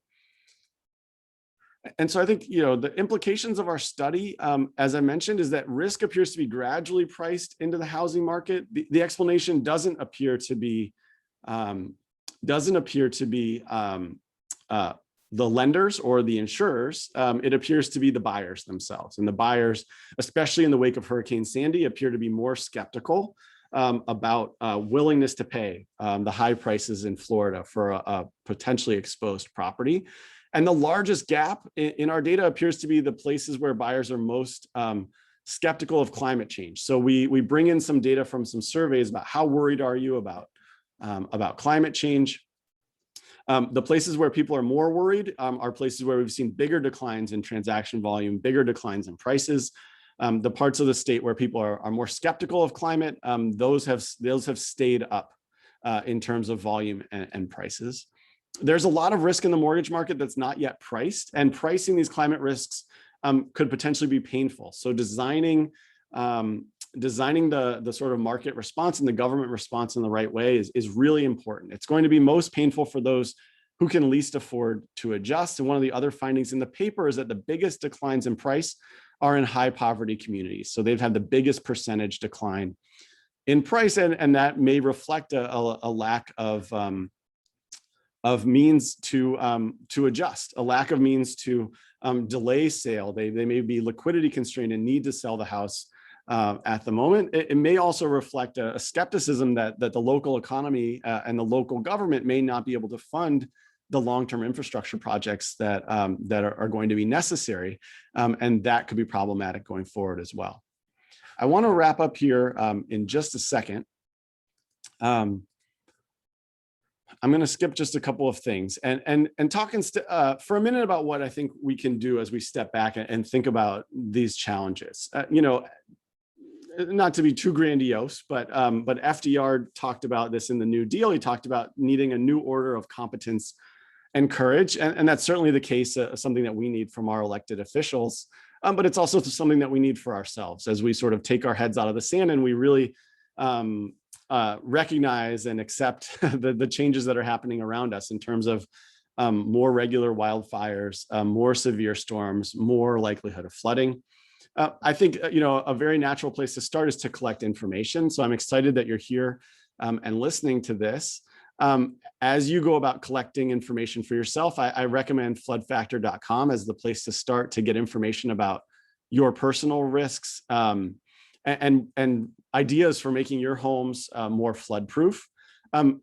And so I think, the implications of our study, as I mentioned, is that risk appears to be gradually priced into the housing market. The explanation doesn't appear to be the lenders or the insurers. It appears to be the buyers themselves. And the buyers, especially in the wake of Hurricane Sandy, appear to be more skeptical about willingness to pay the high prices in Florida for a potentially exposed property. And the largest gap in our data appears to be the places where buyers are most skeptical of climate change. So we bring in some data from some surveys about how worried are you about climate change. The places where people are more worried are places where we've seen bigger declines in transaction volume, bigger declines in prices. The parts of the state where people are more skeptical of climate, those have stayed up in terms of volume and prices. There's a lot of risk in the mortgage market that's not yet priced, and pricing these climate risks could potentially be painful. So designing the sort of market response and the government response in the right way is really important. It's going to be most painful for those who can least afford to adjust. And one of the other findings in the paper is that the biggest declines in price are in high poverty communities. So they've had the biggest percentage decline in price, and that may reflect a lack of means to adjust, a lack of means to delay sale. They may be liquidity constrained and need to sell the house at the moment. It may also reflect a skepticism that the local economy and the local government may not be able to fund the long-term infrastructure projects that are going to be necessary, and that could be problematic going forward as well. I want to wrap up here in just a second. I'm going to skip just a couple of things and talk for a minute about what I think we can do as we step back and think about these challenges. Not to be too grandiose, but FDR talked about this in the New Deal. He talked about needing a new order of competence and courage, and that's certainly the case, something that we need from our elected officials. But it's also something that we need for ourselves as we sort of take our heads out of the sand and we really recognize and accept the changes that are happening around us in terms of more regular wildfires, more severe storms, more likelihood of flooding. I think a very natural place to start is to collect information. So I'm excited that you're here and listening to this. As you go about collecting information for yourself, I recommend floodfactor.com as the place to start to get information about your personal risks and ideas for making your homes more flood proof.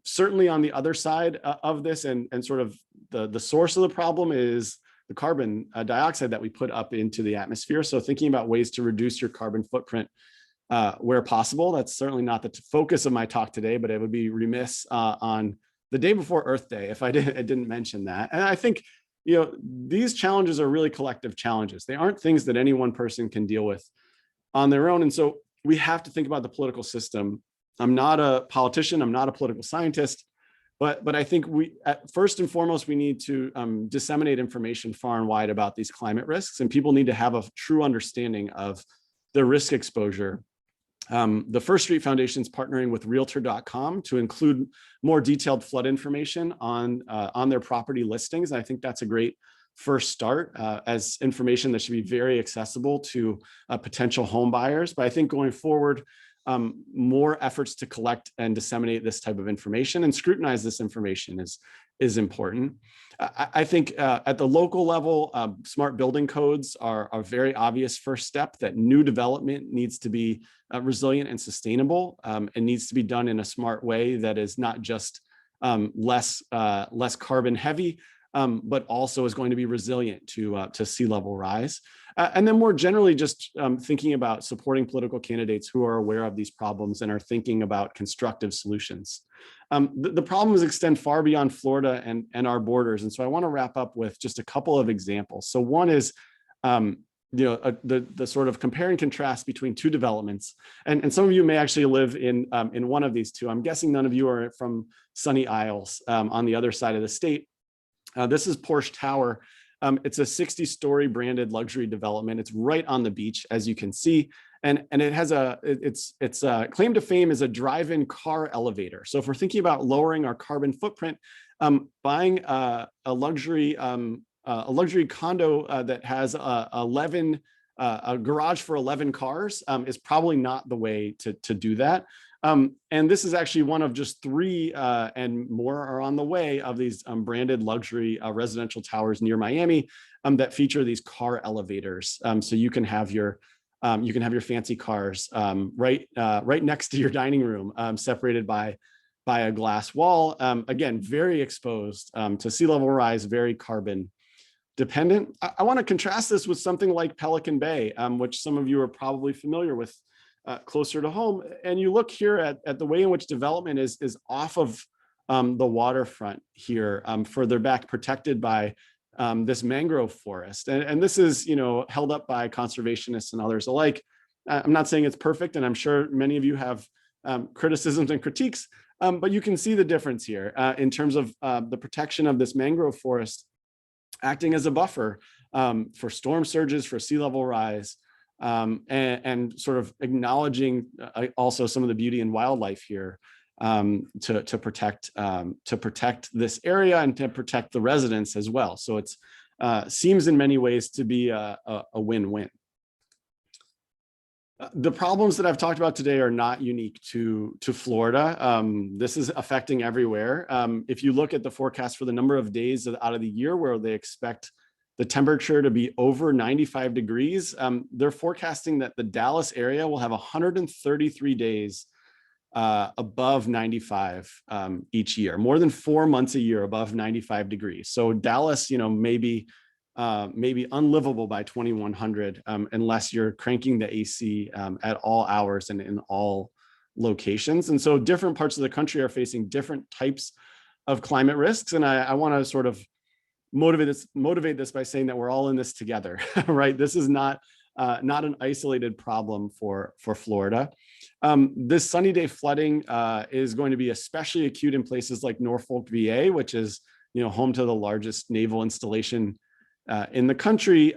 Certainly on the other side of this and sort of the source of the problem is the carbon dioxide that we put up into the atmosphere. So thinking about ways to reduce your carbon footprint where possible. That's certainly not the focus of my talk today, but it would be remiss on the day before Earth Day if I didn't mention that. And I think these challenges are really collective challenges. They aren't things that any one person can deal with on their own. And so we have to think about the political system. I'm not a politician. I'm not a political scientist. But I think first and foremost, we need to disseminate information far and wide about these climate risks, and people need to have a true understanding of their risk exposure. The First Street Foundation is partnering with Realtor.com to include more detailed flood information on their property listings. And I think that's a great first start as information that should be very accessible to potential home buyers. But I think going forward, more efforts to collect and disseminate this type of information and scrutinize this information is important. I think at the local level, smart building codes are a very obvious first step, that new development needs to be resilient and sustainable. It needs to be done in a smart way that is not just less carbon heavy, but also is going to be resilient to sea level rise. And then more generally, just thinking about supporting political candidates who are aware of these problems and are thinking about constructive solutions. The problems extend far beyond Florida and our borders. And so I want to wrap up with just a couple of examples. So one is the sort of compare and contrast between two developments. And some of you may actually live in one of these two. I'm guessing none of you are from Sunny Isles on the other side of the state. This is Porsche Tower. It's a 60-story branded luxury development. It's right on the beach, as you can see, and it has its claim to fame is a drive-in car elevator. So if we're thinking about lowering our carbon footprint, buying a luxury condo that has a garage for 11 cars is probably not the way to do that. And this is actually one of just 3 and more are on the way of these branded luxury residential towers near Miami that feature these car elevators. So you can have your fancy cars right next to your dining room, separated by a glass wall. Again, very exposed to sea level rise, very carbon dependent. I want to contrast this with something like Pelican Bay, which some of you are probably familiar with. Closer to home, and you look here at the way in which development is off of the waterfront here, further back, protected by this mangrove forest, and this is held up by conservationists and others alike. I'm not saying it's perfect, and I'm sure many of you have criticisms and critiques, but you can see the difference here in terms of the protection of this mangrove forest acting as a buffer for storm surges, for sea level rise, and sort of acknowledging also some of the beauty and wildlife here to protect this area and to protect the residents as well. So it's seems in many ways to be a win-win. The problems that I've talked about today are not unique to Florida. This is affecting everywhere. If you look at the forecast for the number of days out of the year where they expect the temperature to be over 95 degrees, they're forecasting that the Dallas area will have 133 days above 95 each year, more than 4 months a year above 95 degrees. So Dallas, maybe unlivable by 2100 unless you're cranking the AC at all hours and in all locations. And so different parts of the country are facing different types of climate risks. And I want to sort of motivate this by saying that we're all in this together, right? This is not an isolated problem for Florida. This sunny day flooding is going to be especially acute in places like Norfolk, VA, which is home to the largest naval installation in the country.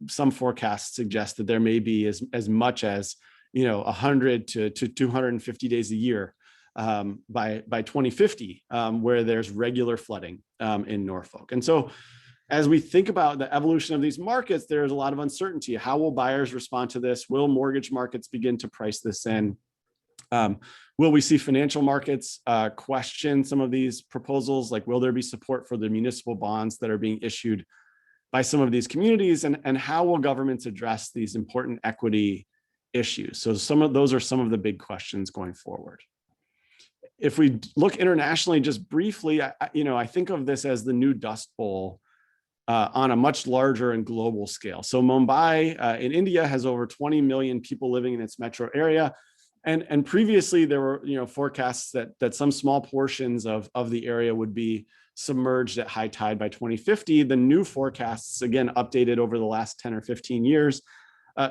Some forecasts suggest that there may be as much as 100 to 250 days a year by 2050, where there's regular flooding in Norfolk. And so as we think about the evolution of these markets, there's a lot of uncertainty. How will buyers respond to this? Will mortgage markets begin to price this in? Will we see financial markets question some of these proposals? Like, will there be support for the municipal bonds that are being issued by some of these communities? And how will governments address these important equity issues? So those are some of the big questions going forward. If we look internationally, just briefly, I think of this as the new Dust Bowl on a much larger and global scale. So Mumbai in India has over 20 million people living in its metro area. And previously there were forecasts that some small portions of the area would be submerged at high tide by 2050. The new forecasts, again, updated over the last 10 or 15 years,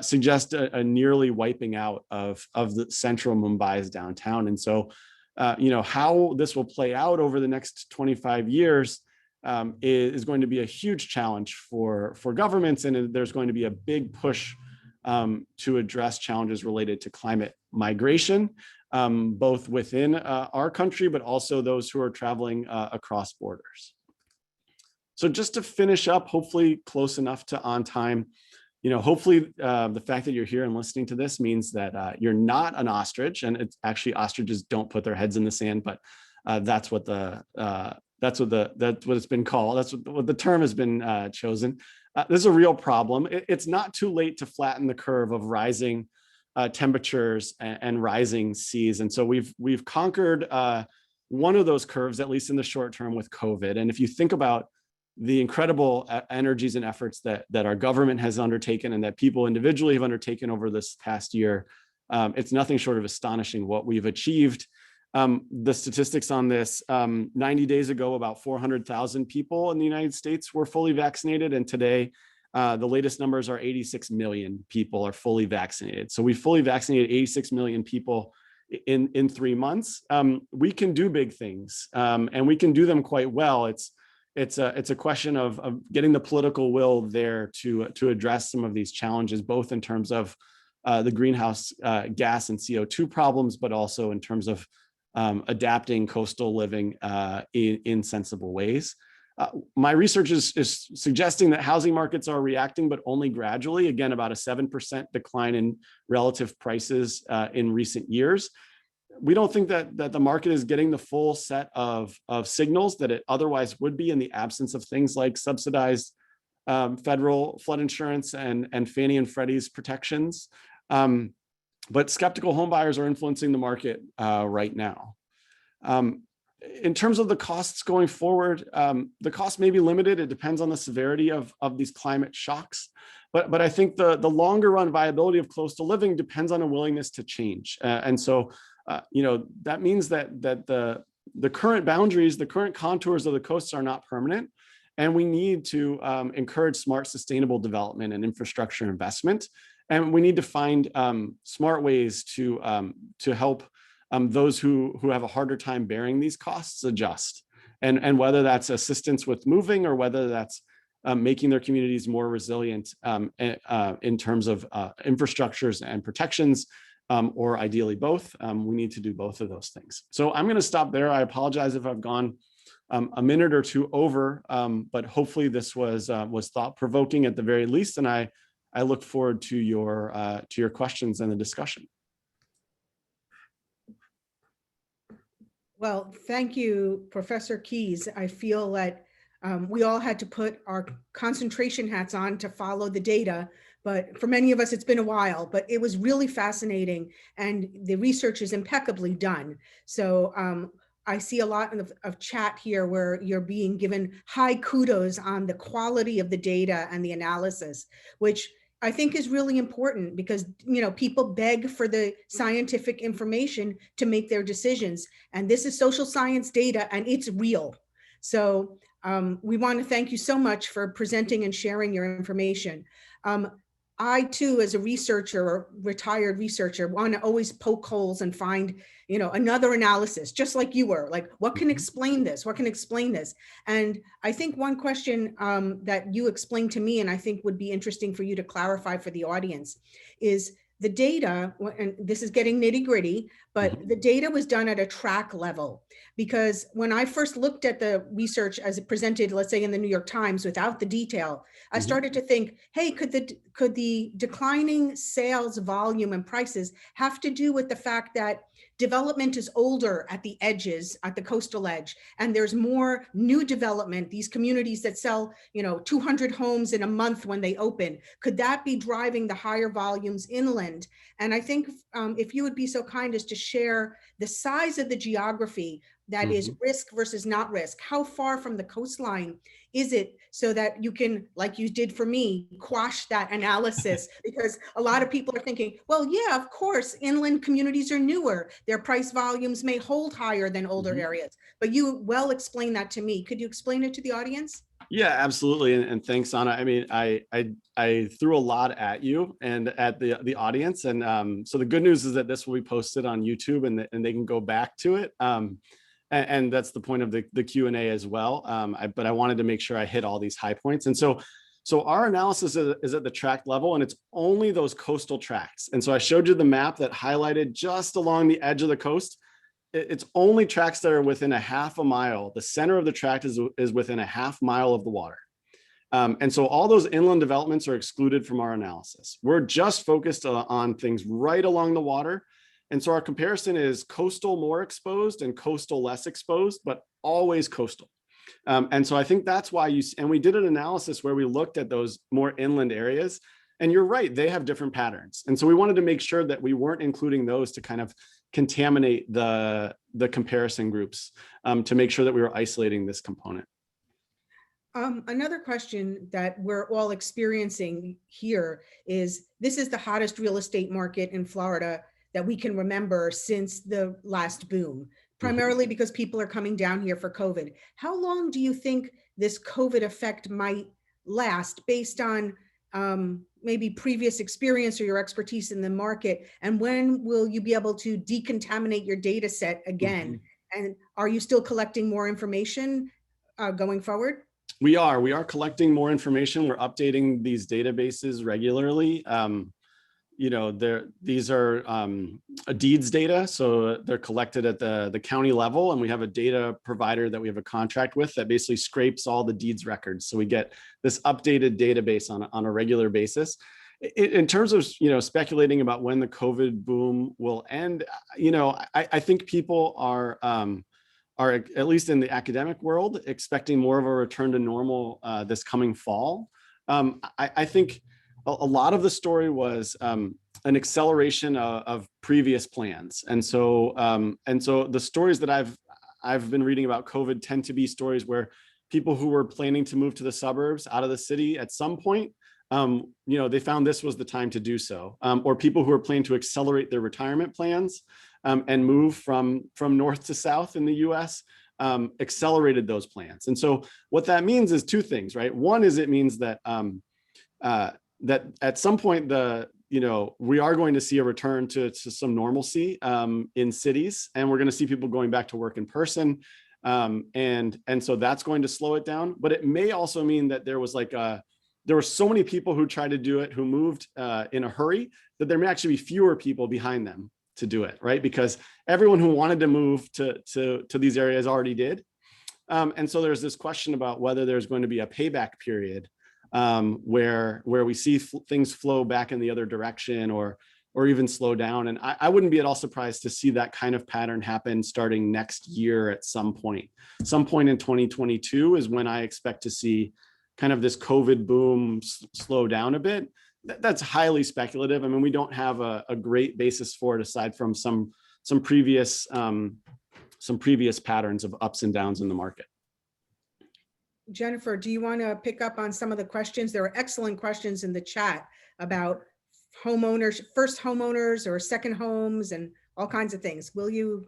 suggest a nearly wiping out of the central Mumbai's downtown. And so how this will play out over the next 25 years is going to be a huge challenge for governments, and there's going to be a big push to address challenges related to climate migration, both within our country, but also those who are traveling across borders. So just to finish up, hopefully close enough to on time, hopefully the fact that you're here and listening to this means that you're not an ostrich, and it's actually ostriches don't put their heads in the sand, but that's what it's been called. That's what the term has been chosen. This is a real problem. It's not too late to flatten the curve of rising temperatures and rising seas. And so we've conquered one of those curves, at least in the short term, with COVID. And if you think about the incredible energies and efforts that our government has undertaken and that people individually have undertaken over this past year, it's nothing short of astonishing what we've achieved. The statistics on this, 90 days ago, about 400,000 people in the United States were fully vaccinated. And today, the latest numbers are 86 million people are fully vaccinated. So we fully vaccinated 86 million people in 3 months. We can do big things, and we can do them quite well. It's a question of getting the political will there to address some of these challenges, both in terms of the greenhouse gas and CO2 problems, but also in terms of adapting coastal living in sensible ways. My research is suggesting that housing markets are reacting, but only gradually. Again, about a 7% decline in relative prices in recent years. We don't think that the market is getting the full set of signals that it otherwise would be in the absence of things like subsidized federal flood insurance and Fannie and Freddie's protections. But skeptical home buyers are influencing the market right now. In terms of the costs going forward, the cost may be limited. It depends on the severity of these climate shocks. But I think the longer run viability of coastal living depends on a willingness to change. And so, that means that the current boundaries, the current contours of the coasts are not permanent. And we need to encourage smart, sustainable development and infrastructure investment. And we need to find smart ways to help those who have a harder time bearing these costs adjust. And whether that's assistance with moving or whether that's making their communities more resilient in terms of infrastructures and protections, or ideally both. We need to do both of those things. So I'm going to stop there. I apologize if I've gone a minute or two over, but hopefully this was thought-provoking at the very least, and I look forward to your questions and the discussion. Well, thank you, Professor Keyes. I feel that we all had to put our concentration hats on to follow the data, but for many of us, it's been a while, but it was really fascinating and the research is impeccably done. So I see a lot of chat here where you're being given high kudos on the quality of the data and the analysis, which I think is really important because, people beg for the scientific information to make their decisions. And this is social science data and it's real. So we want to thank you so much for presenting and sharing your information. I too, as a researcher or retired researcher, want to always poke holes and find, another analysis, just like you were, like, what can explain this? What can explain this? And I think one question that you explained to me, and I think would be interesting for you to clarify for the audience, is the data, and this is getting nitty gritty, but the data was done at a track level. Because when I first looked at the research as it presented, let's say in the New York Times without the detail, I started to think, hey, could the declining sales volume and prices have to do with the fact that development is older at the edges, at the coastal edge, and there's more new development, these communities that sell, 200 homes in a month when they open, could that be driving the higher volumes inland? And I think if you would be so kind as to share the size of the geography that is risk versus not risk, how far from the coastline is it, so that you can, like you did for me, quash that analysis? Because a lot of people are thinking, well, yeah, of course, inland communities are newer. Their price volumes may hold higher than older areas. But you well explained that to me. Could you explain it to the audience? Yeah, absolutely. And thanks, Anna. I mean, I threw a lot at you and at the audience. And so the good news is that this will be posted on YouTube and they can go back to it. And that's the point of the Q&A as well. But I wanted to make sure I hit all these high points. And so our analysis is at the tract level, and it's only those coastal tracts. And so I showed you the map that highlighted just along the edge of the coast. It's only tracts that are within a half a mile. The center of the tract is within a half mile of the water. And so all those inland developments are excluded from our analysis. We're just focused on things right along the water. And so our comparison is coastal more exposed and coastal less exposed, but always coastal. And so I think that's why and we did an analysis where we looked at those more inland areas, and you're right, they have different patterns. And so we wanted to make sure that we weren't including those to kind of contaminate the comparison groups, to make sure that we were isolating this component. Another question that we're all experiencing here is, this is the hottest real estate market in Florida that we can remember since the last boom, primarily because people are coming down here for COVID. How long do you think this COVID effect might last, based on maybe previous experience or your expertise in the market? And when will you be able to decontaminate your data set again? And are you still collecting more information going forward? We are collecting more information. We're updating these databases regularly. These are deeds data, so they're collected at the county level, and we have a data provider that we have a contract with that basically scrapes all the deeds records. So we get this updated database on a regular basis. In terms of speculating about when the COVID boom will end, I think people are at least in the academic world expecting more of a return to normal this coming fall. I think a lot of the story was an acceleration of previous plans. And so the stories that I've been reading about COVID tend to be stories where people who were planning to move to the suburbs out of the city at some point, they found this was the time to do so. Or people who are planning to accelerate their retirement plans and move from north to south in the US, accelerated those plans. And so what that means is two things, right? One is it means that that at some point we are going to see a return to some normalcy in cities, and we're going to see people going back to work in person. And so that's going to slow it down. But it may also mean that there was there were so many people who tried to do it, who moved in a hurry, that there may actually be fewer people behind them to do it, right? Because everyone who wanted to move to these areas already did. And so there's this question about whether there's going to be a payback period where we see things flow back in the other direction or even slow down. And I wouldn't be at all surprised to see that kind of pattern happen starting next year at some point. Some point in 2022 is when I expect to see kind of this COVID boom slow down a bit. That's highly speculative. I mean, we don't have a great basis for it aside from some previous patterns of ups and downs in the market. Jennifer, do you want to pick up on some of the questions? There are excellent questions in the chat about homeowners, first homeowners or second homes and all kinds of things. Will you?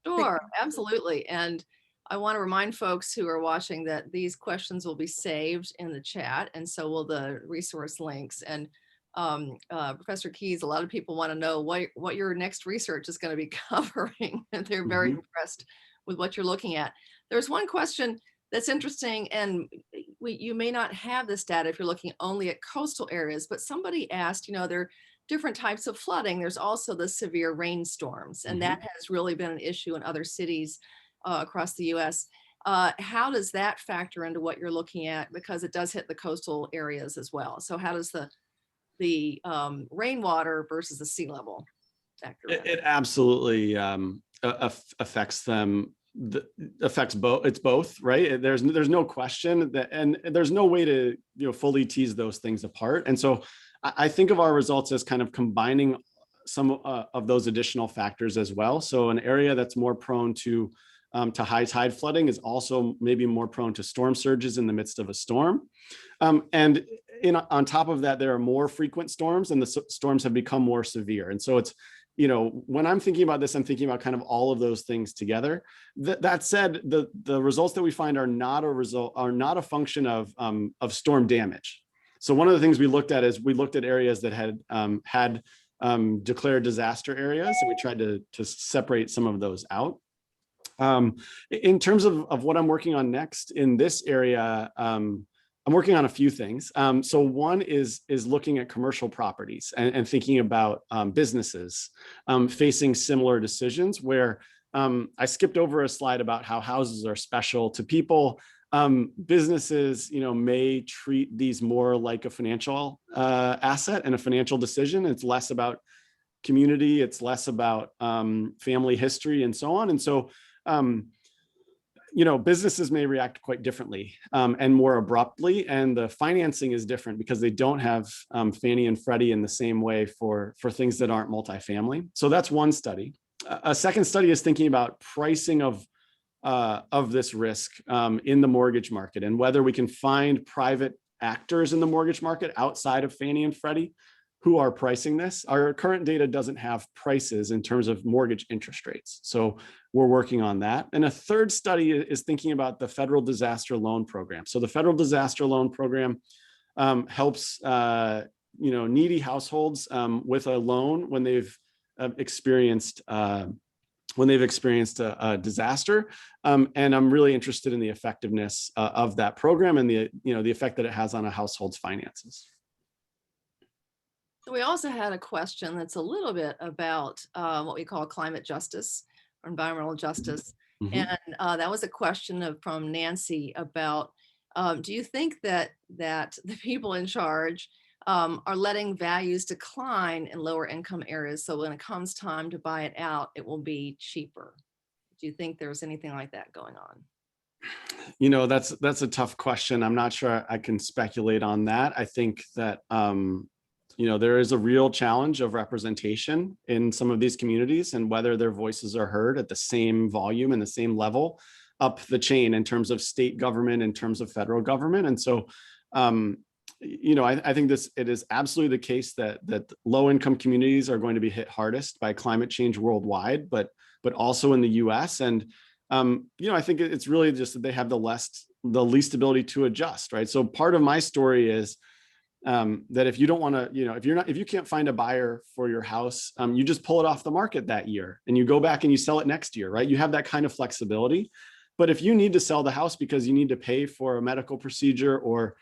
Sure, absolutely. And I want to remind folks who are watching that these questions will be saved in the chat, and so will the resource links. And Professor Keyes, a lot of people want to know what your next research is going to be covering, and they're very impressed with what you're looking at. There's one question that's interesting, and you may not have this data if you're looking only at coastal areas, but somebody asked, there are different types of flooding. There's also the severe rainstorms, and that has really been an issue in other cities across the US. How does that factor into what you're looking at? Because it does hit the coastal areas as well. So how does the rainwater versus the sea level factor in? It absolutely affects them. Affects both. It's both, right? There's no question that, and there's no way to fully tease those things apart. And so I think of our results as kind of combining some of those additional factors as well. So an area that's more prone to high tide flooding is also maybe more prone to storm surges in the midst of a storm. And on top of that, there are more frequent storms, and the storms have become more severe. And so it's, when I'm thinking about this, I'm thinking about kind of all of those things together. That said, the results that we find are not a function of storm damage. So one of the things we looked at is we looked at areas that had declared disaster areas, and we tried to separate some of those out. In terms of what I'm working on next in this area, I'm working on a few things. So one is looking at commercial properties and thinking about businesses facing similar decisions, where I skipped over a slide about how houses are special to people. Businesses, may treat these more like a financial asset and a financial decision. It's less about community, it's less about family history and so on. And so businesses may react quite differently and more abruptly, and the financing is different because they don't have Fannie and Freddie in the same way for things that aren't multifamily. So that's one study. A second study is thinking about pricing of this risk in the mortgage market, and whether we can find private actors in the mortgage market outside of Fannie and Freddie who are pricing this. Our current data doesn't have prices in terms of mortgage interest rates. So we're working on that. And a third study is thinking about the federal disaster loan program. So the federal disaster loan program helps needy households with a loan when they've experienced a disaster. And I'm really interested in the effectiveness of that program and the effect that it has on a household's finances. So we also had a question that's a little bit about what we call climate justice or environmental justice. And that was a question from Nancy about, do you think that the people in charge are letting values decline in lower income areas, so when it comes time to buy it out, it will be cheaper? Do you think there's anything like that going on? That's a tough question. I'm not sure I can speculate on that. I think that there is a real challenge of representation in some of these communities, and whether their voices are heard at the same volume and the same level up the chain in terms of state government, in terms of federal government. And so, I think it is absolutely the case that low-income communities are going to be hit hardest by climate change worldwide, but also in the US. And I think it's really just that they have the least ability to adjust, right? So part of my story is that if you don't want to, if you can't find a buyer for your house, you just pull it off the market that year and you go back and you sell it next year, right? You have that kind of flexibility. But if you need to sell the house because you need to pay for a medical procedure, or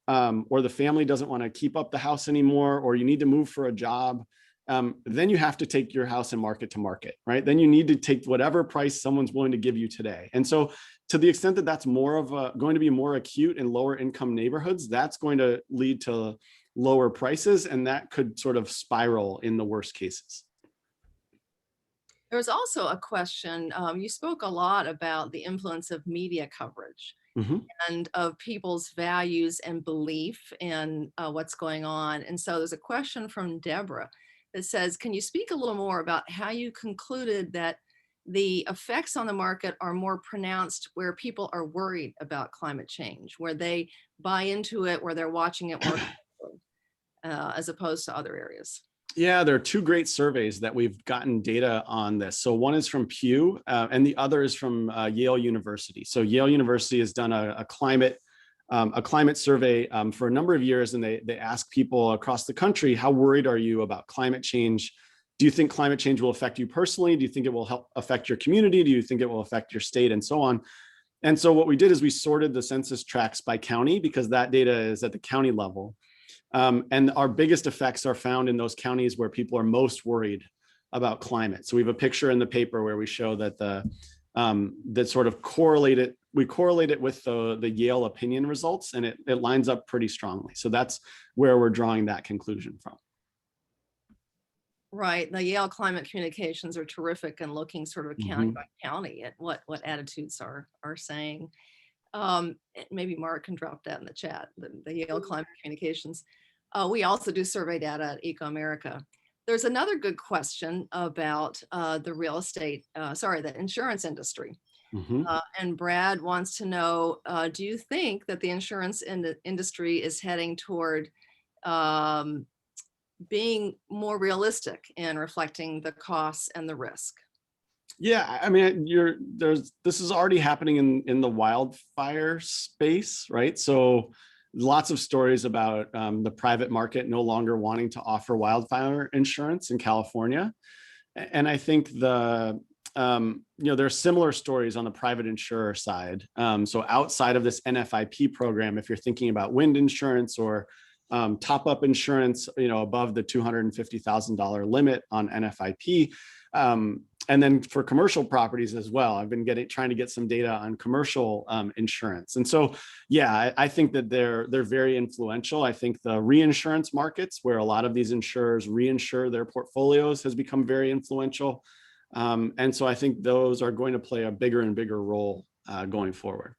the family doesn't want to keep up the house anymore, or you need to move for a job, then you have to take your house and market to market, right? Then you need to take whatever price someone's willing to give you today. And so to the extent that that's more of going to be more acute in lower income neighborhoods, that's going to lead to lower prices, and that could sort of spiral in the worst cases. There was also a question, you spoke a lot about the influence of media coverage and of people's values and belief in what's going on. And so there's a question from Deborah that says, can you speak a little more about how you concluded that the effects on the market are more pronounced where people are worried about climate change, where they buy into it, where they're watching it more closely, as opposed to other areas? Yeah, there are two great surveys that we've gotten data on this. So one is from Pew, and the other is from Yale University. So Yale University has done a climate survey for a number of years, and they ask people across the country, how worried are you about climate change? Do you think climate change will affect you personally? Do you think it will help affect your community? Do you think it will affect your state, and so on? And so what we did is we sorted the census tracts by county, because that data is at the county level. And our biggest effects are found in those counties where people are most worried about climate. So we have a picture in the paper where we show that that sort of we correlate it with the Yale opinion results, and it lines up pretty strongly. So that's where we're drawing that conclusion from. Right. The Yale climate communications are terrific, and looking sort of county by county at what attitudes are saying. Maybe Mark can drop that in the chat, the Yale climate communications. We also do survey data at Eco-America. There's another good question about the real estate, the insurance industry. And Brad wants to know, do you think that the insurance industry is heading toward being more realistic in reflecting the costs and the risk? Yeah, I mean, this is already happening in the wildfire space, right? So lots of stories about the private market no longer wanting to offer wildfire insurance in California. And I think there are similar stories on the private insurer side. So outside of this NFIP program, if you're thinking about wind insurance or top-up insurance, above the $250,000 limit on NFIP, and then for commercial properties as well. I've been trying to get some data on commercial insurance. And so, yeah, I think that they're very influential. I think the reinsurance markets, where a lot of these insurers reinsure their portfolios, has become very influential. And so I think those are going to play a bigger and bigger role going forward.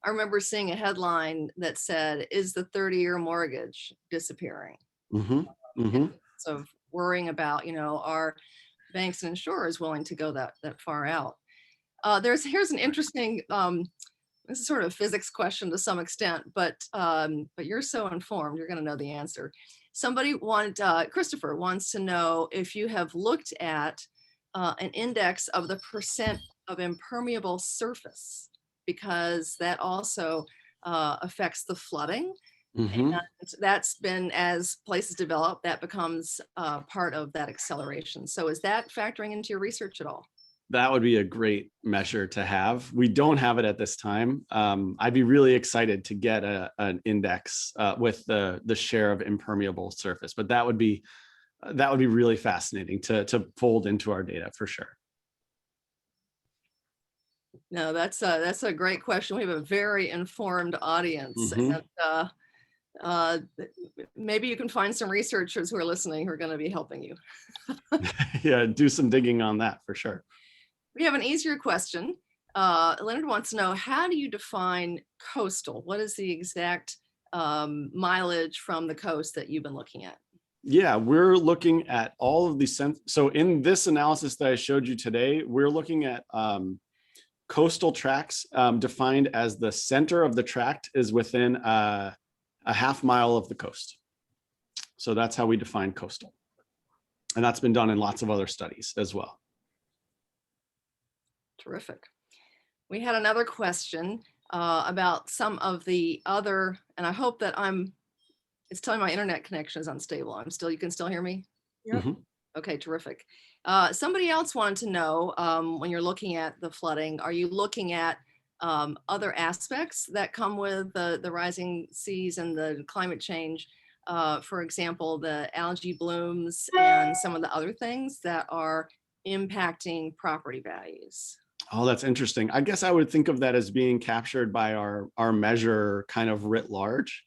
I remember seeing a headline that said, is the 30-year mortgage disappearing? So worrying about, are banks and insurers willing to go that far out? Here's an interesting, this is sort of a physics question to some extent, but you're so informed, you're going to know the answer. Christopher wants to know if you have looked at an index of the percent of impermeable surface, because that also affects the flooding. And that's been, as places develop, that becomes part of that acceleration. So is that factoring into your research at all? That would be a great measure to have. We don't have it at this time. I'd be really excited to get an index with the share of impermeable surface, but that would be really fascinating to fold into our data for sure. No, that's a great question. We have a very informed audience, and maybe you can find some researchers who are listening who are going to be helping you. Yeah, do some digging on that for sure. We have an easier question. Leonard wants to know, how do you define coastal? What is the exact mileage from the coast that you've been looking at? Yeah, we're looking at all of these. So in this analysis that I showed you today, we're looking at coastal tracts defined as the center of the tract is within a half mile of the coast. So that's how we define coastal. And that's been done in lots of other studies as well. Terrific. We had another question about some of the other, and I hope that it's telling my internet connection is unstable. You can still hear me? Yep. Okay, terrific. Somebody else wanted to know, when you're looking at the flooding, are you looking at other aspects that come with the rising seas and the climate change? For example, the algae blooms and some of the other things that are impacting property values. Oh, that's interesting. I guess I would think of that as being captured by our measure kind of writ large.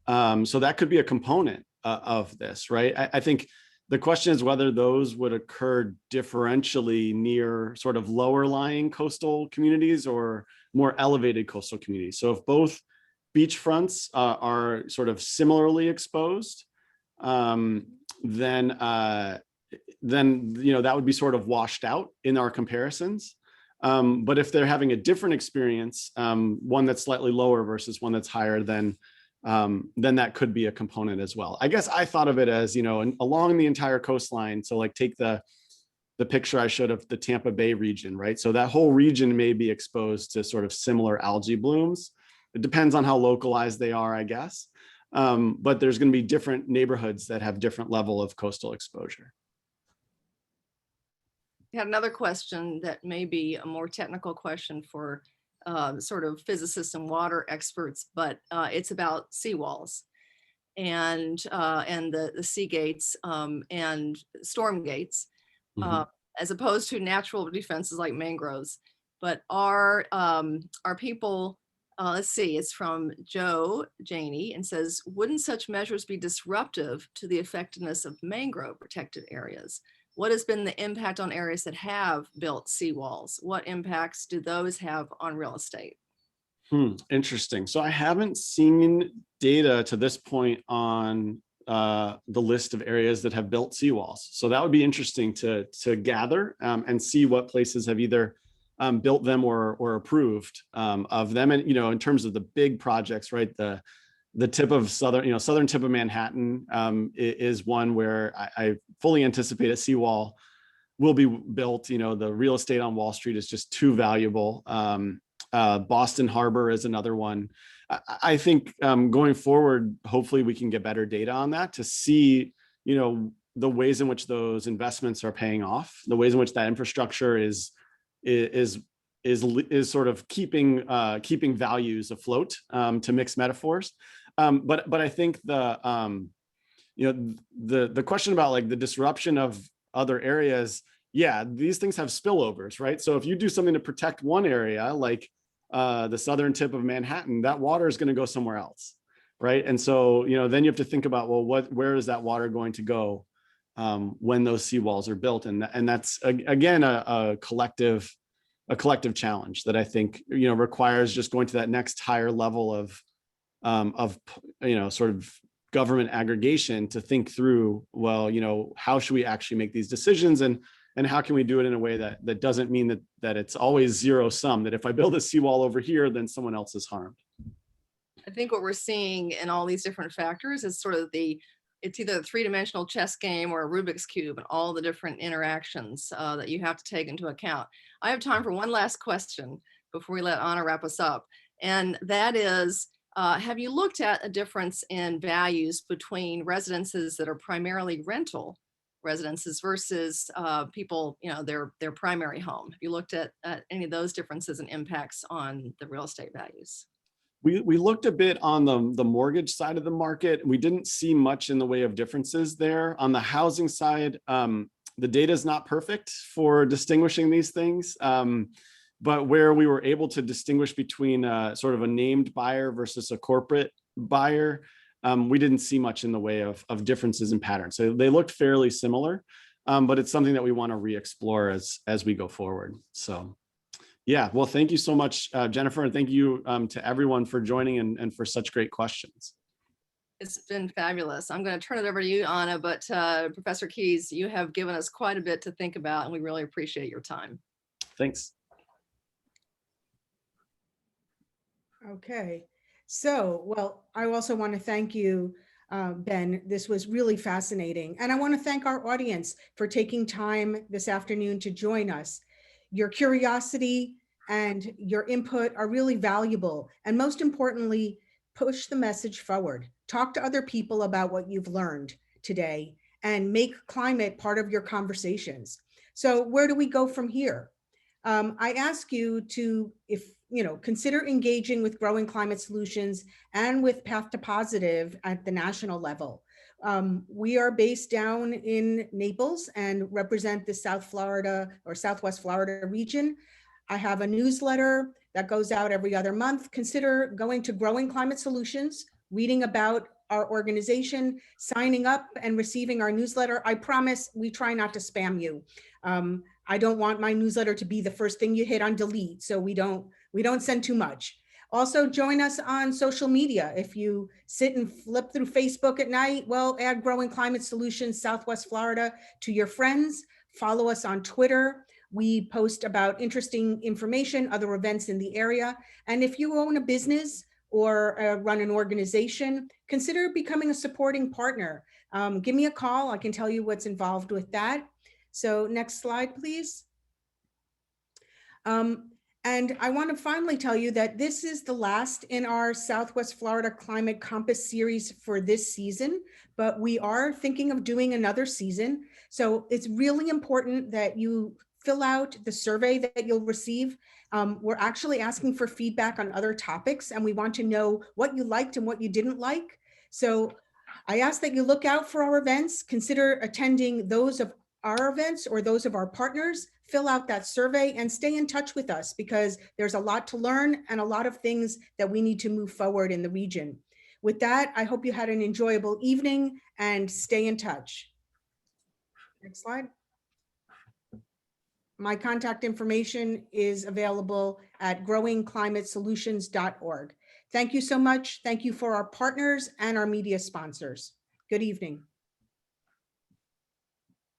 So that could be a component of this, right? I think the question is whether those would occur differentially near sort of lower lying coastal communities or more elevated coastal communities. So if both beachfronts are sort of similarly exposed, then that would be sort of washed out in our comparisons. But if they're having a different experience, one that's slightly lower versus one that's higher, then that could be a component as well. I guess I thought of it as, along the entire coastline. So like take the picture I showed of the Tampa Bay region, right? So that whole region may be exposed to sort of similar algae blooms. It depends on how localized they are, I guess. But there's going to be different neighborhoods that have different level of coastal exposure. I had another question that may be a more technical question for sort of physicists and water experts, but it's about seawalls and the sea gates and storm gates, as opposed to natural defenses like mangroves. But are people, let's see, it's from Joe Janey and says, wouldn't such measures be disruptive to the effectiveness of mangrove protected areas? What has been the impact on areas that have built seawalls? What impacts do those have on real estate? Interesting. So I haven't seen data to this point on the list of areas that have built seawalls. So that would be interesting to gather and see what places have either built them or approved of them. And, in terms of the big projects, right, the tip of southern tip of Manhattan is one where I fully anticipate a seawall will be built. The real estate on Wall Street is just too valuable. Boston Harbor is another one. I think going forward, hopefully we can get better data on that to see, the ways in which those investments are paying off, the ways in which that infrastructure is sort of keeping values afloat, to mix metaphors. But I think the question about like the disruption of other areas, these things have spillovers, right? So if you do something to protect one area, like the southern tip of Manhattan, that water is going to go somewhere else, right? And so then you have to think about, well, where is that water going to go when those seawalls are built? And that's again a collective challenge that I think requires just going to that next higher level of sort of government aggregation to think through, well, how should we actually make these decisions, and how can we do it in a way that doesn't mean that it's always zero sum, that if I build a seawall over here, then someone else is harmed. I think what we're seeing in all these different factors is sort of it's either a three-dimensional chess game or a Rubik's Cube and all the different interactions that you have to take into account. I have time for one last question before we let Anna wrap us up. And that is, have you looked at a difference in values between residences that are primarily rental residences versus people, their primary home? Have you looked at any of those differences and impacts on the real estate values? We looked a bit on the mortgage side of the market. We didn't see much in the way of differences there. On the housing side, the data is not perfect for distinguishing these things. But where we were able to distinguish between sort of a named buyer versus a corporate buyer, we didn't see much in the way of differences in patterns. So they looked fairly similar, but it's something that we want to re-explore as we go forward. So yeah, well, thank you so much, Jennifer, and thank you to everyone for joining and for such great questions. It's been fabulous. I'm going to turn it over to you, Anna, but Professor Keyes, you have given us quite a bit to think about, and we really appreciate your time. Thanks. Okay, so, well, I also want to thank you, Ben. This was really fascinating. And I want to thank our audience for taking time this afternoon to join us. Your curiosity and your input are really valuable. And most importantly, push the message forward. Talk to other people about what you've learned today and make climate part of your conversations. So where do we go from here? I ask you to, consider engaging with Growing Climate Solutions and with Path to Positive at the national level. We are based down in Naples and represent the South Florida or Southwest Florida region. I have a newsletter that goes out every other month. Consider going to Growing Climate Solutions, reading about our organization, signing up and receiving our newsletter. I promise we try not to spam you. I don't want my newsletter to be the first thing you hit on delete, so we don't send too much. Also, join us on social media. If you sit and flip through Facebook at night, well, add Growing Climate Solutions Southwest Florida to your friends. Follow us on Twitter. We post about interesting information, other events in the area. And if you own a business or run an organization, consider becoming a supporting partner. Give me a call. I can tell you what's involved with that. So next slide, please. And I want to finally tell you that this is the last in our Southwest Florida Climate Compass series for this season, but we are thinking of doing another season. So it's really important that you fill out the survey that you'll receive. We're actually asking for feedback on other topics, and we want to know what you liked and what you didn't like. So I ask that you look out for our events, consider attending those of our events or those of our partners, fill out that survey and stay in touch with us because there's a lot to learn and a lot of things that we need to move forward in the region. With that, I hope you had an enjoyable evening and stay in touch. Next slide. My contact information is available at growingclimatesolutions.org. Thank you so much. Thank you for our partners and our media sponsors. Good evening.